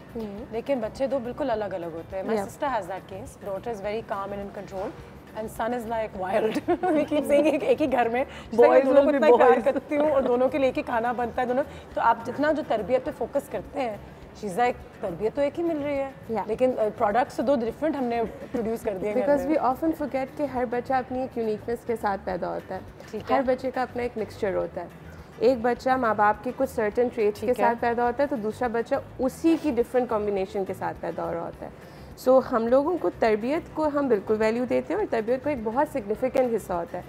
लेकिन बच्चे दो बिल्कुल अलग अलग होते हैं my sister has that case daughter is very calm and in control and son is like wild we keep saying एक ही घर में boys दोनों को इतना प्यार करती हूँ और दोनों के लिए एक ही खाना बनता है दोनों तो आप जितना जो तरबियत पे फोकस करते हैं चीज़ा एक तरबियत तो एक ही मिल रही है लेकिन प्रोडक्ट्स दो डिफरेंट हमने प्रोड्यूस कर दिए बिकॉज वी ऑफन फॉरगेट कि हर बच्चा अपनी एक यूनिकनेस के साथ पैदा होता है हर बच्चे का अपना एक मिक्सचर होता है एक बच्चा माँ बाप के कुछ सर्टेन ट्रेट्स के साथ पैदा होता है तो दूसरा बच्चा उसी की डिफरेंट कॉम्बिनेशन के साथ पैदा हो रहा होता है सो हम लोगों को तरबियत को हम बिल्कुल वैल्यू देते हैं और तरबियत को एक बहुत सिग्निफिकेंट हिस्सा होता है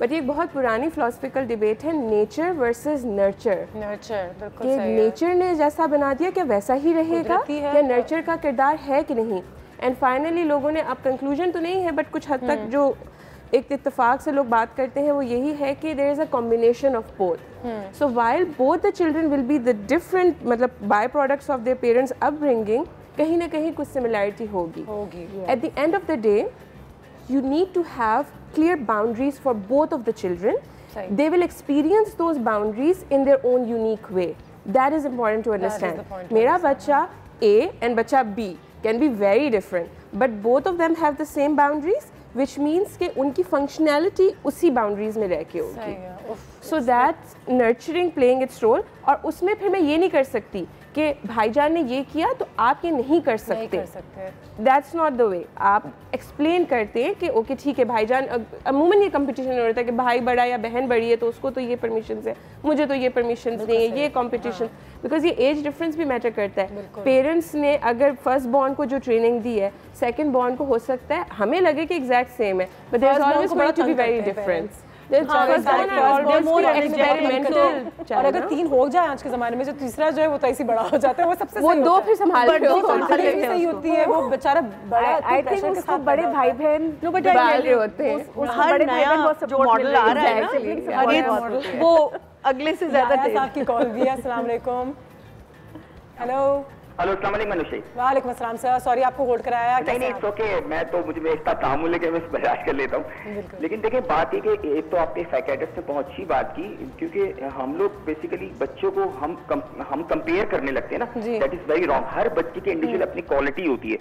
बट ये एक बहुत पुरानी फिलोसफिकल डिबेट है नेचर वर्सेस नर्चर बिल्कुल कि नेचर ने जैसा बना दिया क्या वैसा ही रहेगा या नर्चर का किरदार है कि नहीं एंड फाइनली लोगों ने अब कंक्लूजन तो नहीं है बट कुछ हद तक जो एक इत्तेफाक से लोग बात करते हैं वो यही है कि there is a combination of both so while both the children will be the different मतलब byproducts of their parents upbringing कहीं ना कहीं कुछ सिमिलैरिटी होगी at the end of the day you need to have clear boundaries for both of the children. They will experience those boundaries in their own unique way. That is important to understand. Mera bacha A and bacha B can be very different, but both of them have the same boundaries, which means कि उनकी functionality उसी boundaries में रह के होगी. So that's nurturing playing its role. और उसमें फिर मैं ये नहीं कर सकती कि भाईजान ने ये किया तो आप ये नहीं कर सकते दैट्स नॉट द वे आप एक्सप्लेन करते हैं कि ओके ठीक है भाईजान अमूमन ये कंपटीशन हो रहा है कि भाई बड़ा या बहन बड़ी है तो उसको तो ये परमिशन है मुझे तो ये परमिशन नहीं है ये कंपटीशन बिकॉज ये एज डिफरेंस भी मैटर करता है पेरेंट्स ने अगर फर्स्ट बॉर्न को जो ट्रेनिंग दी है सेकेंड बॉर्न को हो सकता है हमें लगे कि एग्जैक्ट सेम है but there is always going to be very difference और अगर तीन हो जाए आज के ज़माने में जो तीसरा जो है वो तो ऐसे बड़ा हो जाता है वो सबसे वो दो फिर संभाल सही होती है वो बेचारा बड़ा आई थिंक उसको बड़े भाई बहन रहे होते हैं हर नया जो मॉडल आ रहा है ना वो अगले से ज़्यादा आपकी कॉल भी है अस्सलाम वालेकुम हेलो अस्सलाम वालेकुम मनुष्य वालेकुम अस्सलाम सर सॉरी आपको होल्ड कराया नहीं इट्स ओके मैं तो मुझे इतना तामुल है कि मैं बर्दाश्त कर लेता हूँ लेकिन देखिए बात ये कि एक तो आपने साइकियाट्रिस्ट से बहुत अच्छी बात की क्योंकि हम लोग बेसिकली बच्चों को हम कंपेयर करने लगते हैं ना दैट इज वेरी रॉन्ग हर बच्चे की इंडिविजुअल अपनी क्वालिटी होती है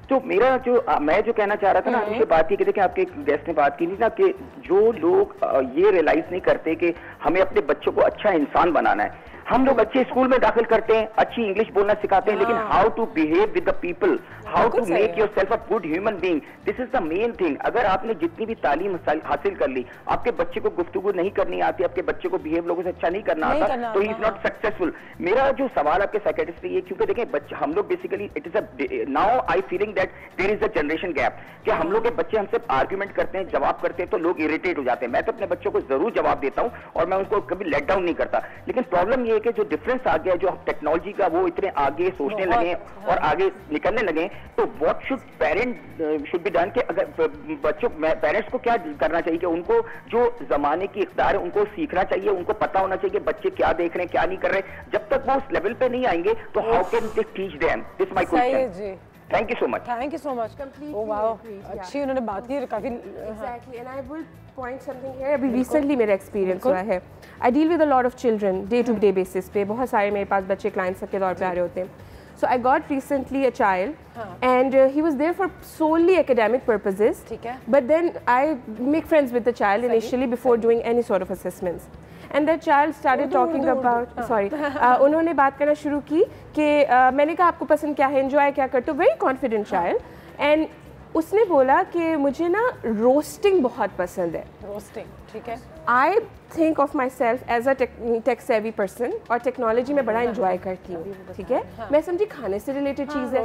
तो मेरा जो मैं जो कहना चाह रहा था ना, उनसे बात की कि देखिए आपके गेस्ट ने बात की थी ना कि जो लोग ये रियलाइज नहीं करते कि हमें अपने बच्चों को अच्छा इंसान बनाना है। हम लोग अच्छे स्कूल में दाखिल करते हैं, अच्छी इंग्लिश बोलना सिखाते हैं, लेकिन how to behave with the people, how to make yourself a good human being, this is the main thing. अगर आपने जितनी भी तालीम हासिल कर ली, आपके बच्चे को गुफ्तगू नहीं करनी आती, आपके बच्चे को बिहेव लोगों से अच्छा नहीं करना आता, तो ही इज नॉट सक्सेसफुल। मेरा जो सवाल आपके साइकियाट्रिस्ट से ये, क्योंकि देखें बच्चे हम लोग basically it is a now I feeling that there is a generation gap, कि हम लोग के बच्चे हमसे आर्ग्यूमेंट करते हैं, जवाब करते हैं तो लोग इरिटेट हो जाते हैं। मैं तो अपने बच्चों को जरूर जवाब देता हूं और मैं उनको कभी लेट डाउन नहीं करता, लेकिन प्रॉब्लम ये है कि जो डिफरेंस आ गया, जो टेक्नोलॉजी का वो इतने आगे सोचने लगे और आगे निकलने लगे, तो what should parent should be done, कि अगर बच्चों पेरेंट्स को क्या करना चाहिए कि उनको जो जमाने की इख्तियार है उनको सीखना चाहिए, उनको पता होना चाहिए कि बच्चे क्या देख रहे हैं क्या नहीं कर रहे। जब तक वो उस लेवल पे नहीं आएंगे तो how can they teach them, this my question. Thank you so much. Thank you so much. Oh wow, अच्छी उन्होंने बात की, काफी exactly. And I will point something here, अभी रिसेंटली मेरा एक्सपीरियंस हुआ है। I deal with a lot of children day to day basis पे, बहुत सारे मेरे पास बच्चे क्लाइंट्स के तौर पे आ रहे होते हैं। So I got recently a child, and he was there for solely academic purposes. But then I make friends with the child initially before doing any sort of assessments. And that child started talking about, उन्होंने बात करना शुरू की कि मैंने कहा आपको पसंद क्या है, enjoy क्या करते हो, very confident child. And उसने बोला कि मुझे ना रोस्टिंग बहुत पसंद है। रोस्टिंग, ठीक है। I think of my self as a tech savvy person, और टेक्नोलॉजी में बड़ा इंजॉय करती हूँ, ठीक है। मैं समझी खाने से रिलेटेड चीज़ है,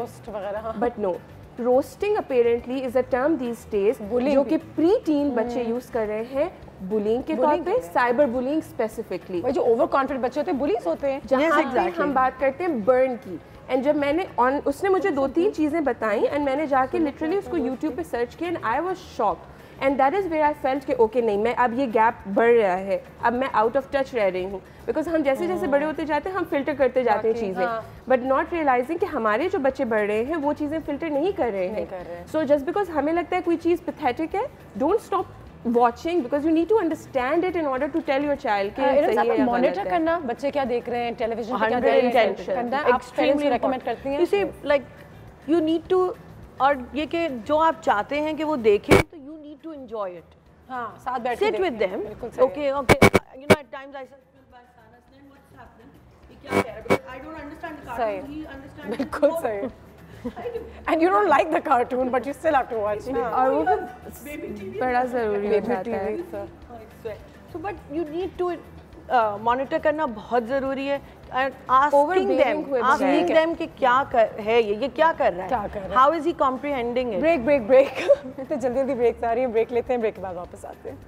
but no, roasting apparently is a term these days जो कि प्री टीन बच्चे यूज कर रहे हैं बुलिंग के तौर पे, साइबर बुलिंग स्पेसिफिकली। जो ओवर कॉन्फिडेंट बच्चे होते हैं बुलीज होते हैं, जहाँ हम बात करते हैं बर्न की। एंड जब मैंने उसने मुझे 2-3 चीज़ें बताई, एंड मैंने जाके लिटरली उसको यूट्यूब पे सर्च किया, and I was shocked. And that is where I felt कि ओके नहीं, मैं अब ये गैप बढ़ रहा है, अब मैं आउट ऑफ टच रह रही हूँ, बिकॉज हम जैसे जैसे बड़े होते जाते हैं हम फिल्टर करते जाते हैं चीज़ें, बट नॉट रियलाइजिंग कि हमारे जो बच्चे बढ़ रहे हैं वो चीज़ें फिल्टर नहीं कर रहे हैं। सो जस्ट बिकॉज हमें लगता है कोई चीज़ पैथेटिक है, don't stop watching because you need to understand it in order to tell your child कि सही है या मॉनिटर करना बच्चे क्या देख रहे हैं, टेलीविजन पे क्या देख रहे हैं, करना आप पेरेंट्स को रेकमेंड करती हैं। You see, like you need to, और ये कि जो आप चाहते हैं कि वो देखें तो you need to enjoy it. हाँ, साथ बैठ के sit with them. Okay, you know at times I say my son has what's happening, ये क्या कह रहा है, because I don't understand the cartoon, he understands. बिल्कुल सही। And you don't like the cartoon, but you still have to watch. और वो बड़ा ज़रूरी हो जाता है। So but you need to monitor करना बहुत ज़रूरी है, and asking them कि क्या है ये क्या कर रहा है, how is he comprehending it. break इतने जल्दी ब्रेक आ रही है, ब्रेक लेते हैं, ब्रेक के बाद वापस आते हैं।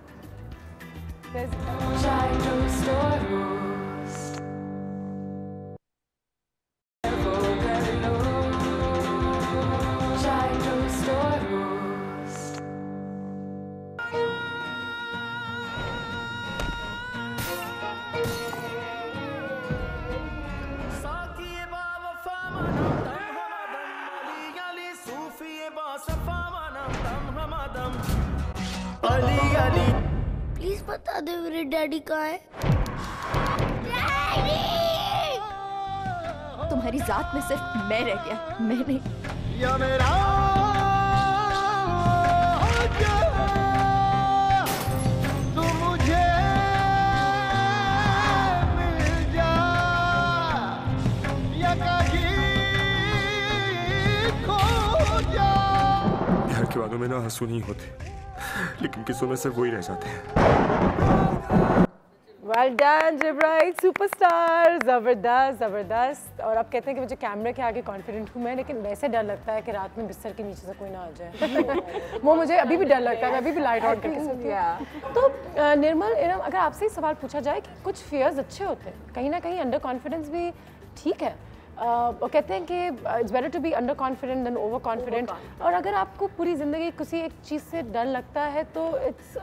प्लीज बता दे मेरे डैडी कहाँ है। तुम्हारी जात में सिर्फ मैं रह गया, मैं नहीं। या मेरा तू मुझे मिल जा, या कहीं खो जा। प्यार के बातों में ना आंसू नहीं होते, लेकिन किस्सों में सिर्फ वही रह जाते हैं। Well done, जिब्राइल, सुपरस्टार, ज़बरदस्त। और अब कहते हैं कि मुझे कैमरे के आगे कॉन्फिडेंट हूँ मैं, लेकिन वैसे डर लगता है कि रात में बिस्तर के नीचे से कोई ना आ जाए। वो मुझे अभी भी डर लगता है, मैं अभी भी लाइट ऑन करके सोती हूँ। तो निर्मल, अगर आपसे सवाल पूछा जाए कि कुछ फियर्स अच्छे होते हैं, कहीं ना कहीं अंडर कॉन्फिडेंस भी ठीक है, और कहते हैं कि it's better to be under confident than over confident. और अगर आपको पूरी ज़िंदगी किसी एक चीज़ से डर लगता है तो it's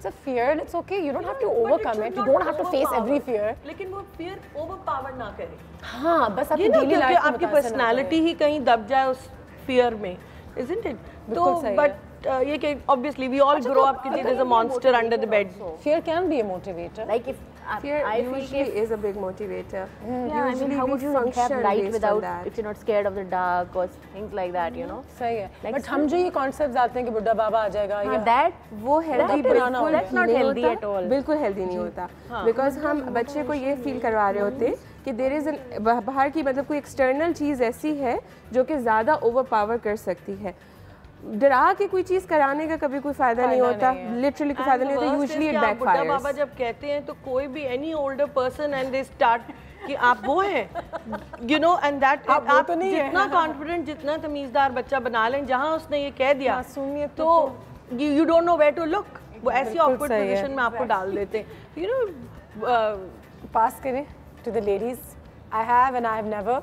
a fear and it's okay, you don't have to overcome it, you don't have to face every fear. लेकिन वो फियर ओवरपावर ना करे। हाँ, बस आपकी डेली लाइफ में आपकी पर्सनालिटी ही कहीं दब जाए उस फियर में, isn't it? तो बट ये कि obviously we all grow up कि there's a monster under the bed. Fear can be a motivator. Like if Fear I usually is a big motivator. Yeah, I mean, how would you have light without if you're not scared of the dark or things like that, you know? सही है. But हम जो ये concepts आते हैं कि बुढ़ा बाबा आ जाएगा या that वो healthy बिल्कुल that's not healthy at all. बिल्कुल healthy नहीं होता. Because हम बच्चे को ये feel करवा रहे होते हैं कि there is बाहर की मतलब कोई external चीज़ ऐसी है जो कि ज़्यादा overpower कर सकती है. डरा के कोई चीज कराने का कभी कोई फायदा नहीं होता, लिटरली कोई फायदा नहीं होता. Usually it backfires. बाबा जब कहते हैं तो कोई भी any older person and they start कि आप वो हैं, यू नो, एंड दैट आप तो जितना कॉन्फिडेंट जितना तमीज़दार बच्चा बना लें, जहाँ उसने ये कह दिया तो you don't know where to look. वो ऐसी ऑकवर्ड पोजीशन में आपको डाल देते हैं. यू नो, पास करें to the ladies. I have and I have never.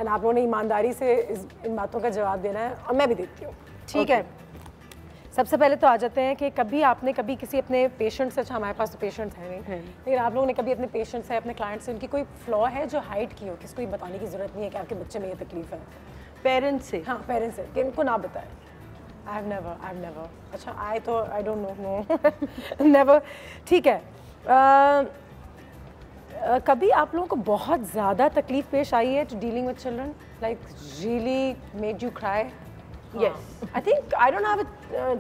And आप लोगों ने ईमानदारी से इन बातों का जवाब देना है और मैं भी देती हूँ. ठीक है. सबसे पहले तो आ जाते हैं कि कभी आपने कभी किसी अपने पेशेंट से, अच्छा हमारे पास तो पेशेंट्स हैं नहीं, लेकिन आप लोगों ने कभी अपने पेशेंट से, अपने क्लाइंट से उनकी कोई फ्लॉ है जो हाइड की हो, किसको ये बताने की ज़रूरत नहीं है कि आपके बच्चे में ये तकलीफ है? पेरेंट्स से. हाँ, पेरेंट्स से कि इनको ना बताएं. आई हैव नेवर. अच्छा, आई डोंट नो नेवर. ठीक है. कभी आप लोगों को बहुत ज़्यादा तकलीफ पेश आई है to dealing with children, like really made you cry? Yes. I think I don't have a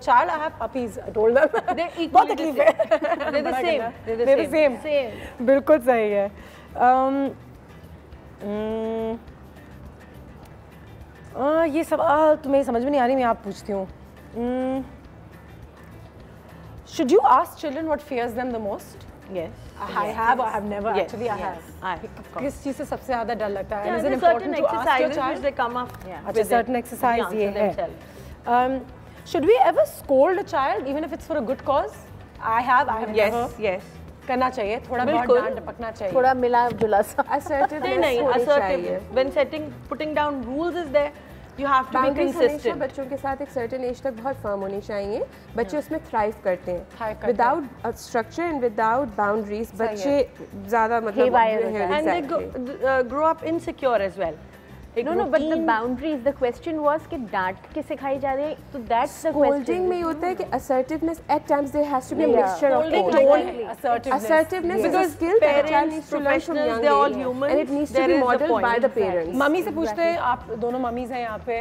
child. I have puppies. I told them. They're equally the same. They're the same. They're the same. बिल्कुल सही है. ये सवाल तुम्हें समझ में नहीं आ रही, मैं आप पूछती हूँ. Should you ask children what fears them the most? Yes. I have or I have never. Yes. Actually, I have. किस चीज़ से सबसे ज़्यादा डर लगता है? Is it important to ask your child? They come up. अच्छा, certain exercise ये है. Should we ever scold a child even if it's for a good cause? I have never. Yes. करना चाहिए, थोड़ा बहुत डांट टपकना चाहिए. थोड़ा मिला जुला सा. Assertiveness नहीं, assertive. When putting down rules is there. You have to be consistent. बच्चों के साथ एक certain age तक बहुत firm होनी चाहिए. बच्चे उसमें thrive करते हैं. Without a structure and without boundaries, बच्चे ज़्यादा मतलब and they grow up insecure as well. No, but the boundaries. The question was कि डांट के सिखाई जा रही है, तो that's the question. Scolding में होता है कि assertiveness at times there has to be a mixture of both. Assertiveness is a skill that a child needs to learn from young age, and it needs to be modeled by the parents. Mummy से पूछते हैं, आप दोनों mummies हैं यहाँ पे,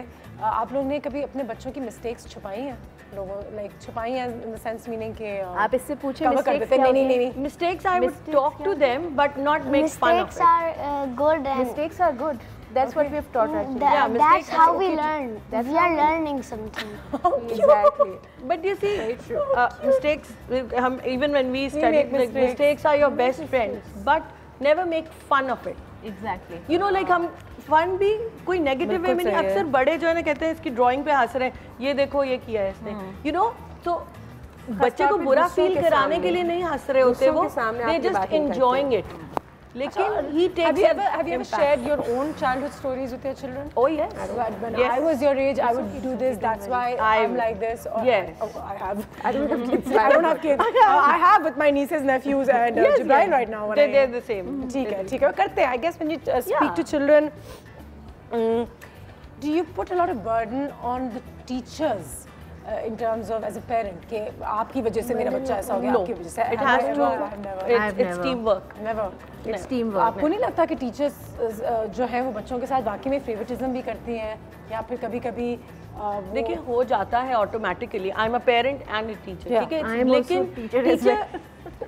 आप लोग ने कभी अपने बच्चों की मिस्टेक्स छुपाई हैं? लोगों लाइक छुपाई हैं in the sense meaning कि आप इससे पूछे मिस्टेक्स क्या? नहीं. Mistakes I would talk to them, but not make fun of it. Mistakes are good. Mistakes are good. That's what we have taught our children. Yeah, that's how we learn. We are learning something. Exactly. But you see, mistakes, even when we study, mistakes are your best friends, but never make fun of it. Exactly. You know, like हम fun भी कोई negative way में नहीं, अक्सर बड़े जो है ना कहते हैं इसकी drawing पे हंस रहे हैं, ये देखो ये किया है इसने, you know, तो बच्चे को बुरा feel कराने के लिए नहीं हंस रहे होते वो, they just enjoying it. लेकिन he takes have you ever shared your own childhood stories with your children? Oh yes. When I was your age, I would do this. That's why I'm like this. Yes. I have. I don't have kids. I don't have kids. I have with my nieces, nephews, and Jibrail right now. They're the same. ठीक है. करते हैं. I guess when you speak to children, do you put a lot of burden on the teachers? In terms of as a parent कि आपकी वजह से मेरा बच्चा ऐसा हो गया, आपकी वजह से. It has to. It's teamwork. Never. It's teamwork. आपको नहीं लगता कि टीचर्स जो है वो बच्चों के साथ वाकई में फेवरेटिज्म भी करती हैं या फिर कभी-कभी देखिए हो जाता है automatically. I am a parent and a teacher, ठीक है, लेकिन teacher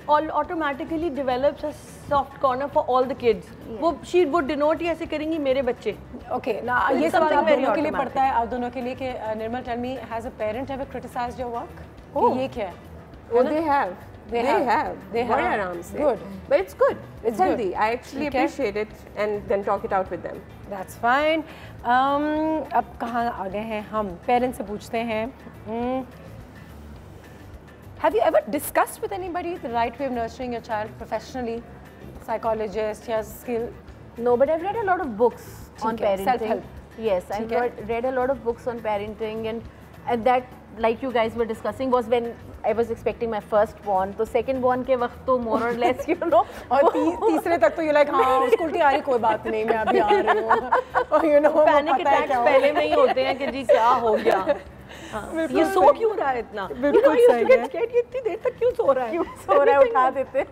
automatically develops a soft corner for all the kids. वो she would denote ही ऐसे करेंगी मेरे बच्चे. Okay, now ये सवाल आप दोनों के लिए पड़ता है, आप दोनों के लिए कि निर्मल, tell me, has a parent ever criticized your work? Oh, ये क्या है? Oh, they have. बड़े आराम से. Good, but it's good. It's healthy. I actually appreciate it and then talk it out with them. That's fine. अब कहाँ आ गए हैं हम? पेरेंट्स से पूछते हैं. Have you ever discussed with anybody the right way of nurturing your child professionally? Psychologist, yes, skill? No, but I've read a lot of books on parenting. Self-help. Yes, I've read a lot of books on parenting, and that, like you guys were discussing, was when I was expecting my first born. तो second born के वक्त तो more or less, you know. और तीसरे तक तो ये like हाँ उसको उल्टी आ रही, कोई बात नहीं, मैं अभी आ रही हूँ. और you know panic attacks पहले में ही होते हैं कि जी क्या हो गया. ये सो क्यों रहा है इतना? बिल्कुल सही है। इतनी देर तक क्यों सो रहा है? सो रहा है, उठा देते।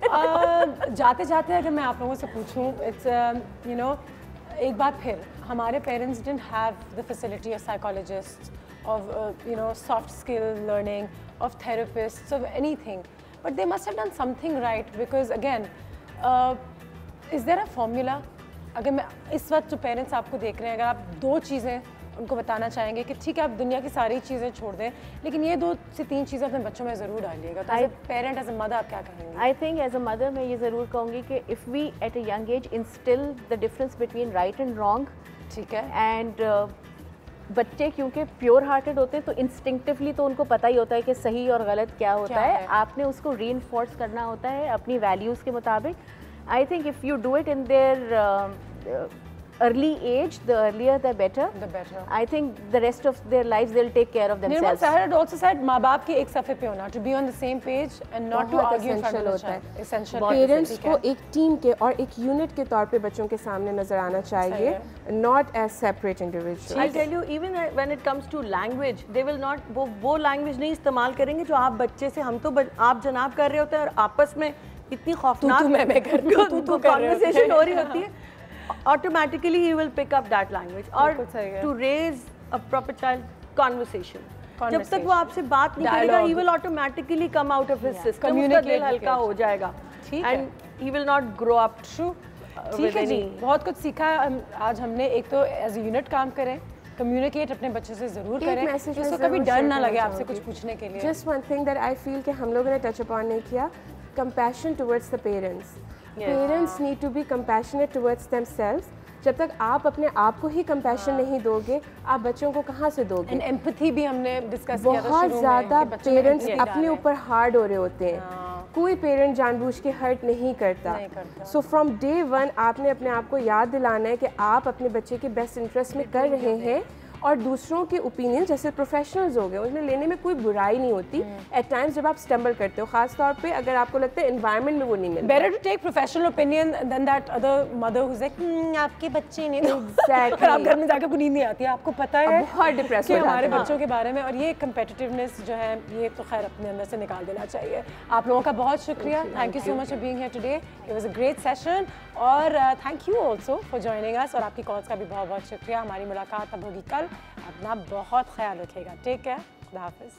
जाते जाते अगर मैं आप लोगों से पूछूं, इट्स यू नो, एक बार फिर हमारे parents didn't have the facility of psychologist, of you know soft skill learning, of therapist, of anything, but they must have done something right, because again is there a formula? अगर मैं इस वक्त जो parents आपको देख रहे हैं, अगर आप 2 चीज़ें उनको बताना चाहेंगे कि ठीक है आप दुनिया की सारी चीज़ें छोड़ दें, लेकिन ये 2 से 3 चीज़ें अपने बच्चों में ज़रूर डालिएगा, तो as a parent, as a mother आप क्या कहेंगे? I think as a mother मैं ये ज़रूर कहूँगी कि if we at a young age instill the difference between right and wrong, ठीक है, एंड बच्चे क्योंकि प्योर हार्टेड होते हैं तो इंस्टिंक्टिवली तो उनको पता ही होता है कि सही और गलत क्या होता है। आपने उसको रीइंफोर्स करना होता है अपनी वैल्यूज़ के मुताबिक। I think if you do it in their early age, the earlier the better. The better. I think the rest of their lives they'll take care of themselves. Sir had also said माँ बाप के एक सफ़े पे होना, to be on the same page and not to argue in front of the child. Essential. Parents को एक team के और एक यूनिट के तौर पे बच्चों के सामने नजर आना चाहिए, not as separate individuals. I tell you, even when it comes to language, they will not वो लैंग्वेज नहीं इस्तेमाल करेंगे जो आप बच्चे से, हम तो आप जनाब कर रहे होते हैं और आपस में इतनी खौफनाक कॉन्वर्सेशन हो रही होती है, automatically he will pick up that language. और to raise a proper child conversation, जब तक वो आपसे बात नहीं करेगा, he will automatically come out of his system, उसका दिल हल्का हो जाएगा, and he will not grow up. True. ठीक है जी, बहुत कुछ सीखा आज हमने। एक तो एज ए यूनिट काम करें, कम्युनिकेट अपने बच्चों से ज़रूर करें, उसको कभी डर ना लगे आपसे कुछ पूछने के लिए। Just one thing that I feel कि हम लोगों ने टच अपॉन नहीं किया, compassion towards the parents. Parents need to be compassionate towards themselves. जब तक आप अपने आप को ही compassion नहीं दोगे, आप बच्चों को कहाँ से दोगे? And empathy भी हमने डिस्कस किया था शुरू में। बहुत ज़्यादा पेरेंट्स अपने ऊपर हार्ड हो रहे होते हैं। कोई पेरेंट जानबूझ के हर्ट नहीं करता। सो फ्रॉम डे 1 आपने अपने आप को याद दिलाना है कि आप अपने बच्चे के बेस्ट इंटरेस्ट में कर रहे हैं, और दूसरों के ओपिनियन जैसे प्रोफेशनल्स हो गए उनमें लेने में कोई बुराई नहीं होती। एट टाइम्स जब आप स्टम्बल करते हो, खास तौर पे अगर आपको लगता है एनवायरनमेंट में वो नहीं मिलता, better to take professional opinion than that other mother who is like आपके बच्चे नहीं। एग्जैक्टली। आप घर में जाकर को नींद नहीं आती है, आपको पता है बहुत डिप्रेस हो हमारे बच्चों के बारे में, और ये कम्पिटिटिवनेस जो है ये तो खैर अपने अंदर से निकाल देना चाहिए। आप लोगों का बहुत शुक्रिया, thank you so much for being here today, it was a great session, और thank you also for joining us, और आपकी कॉल्स का भी बहुत बहुत शुक्रिया। हमारी मुलाकात अब होगी कल, अपना बहुत ख्याल रखिएगा, टेक केयर, खुदा हाफिज़।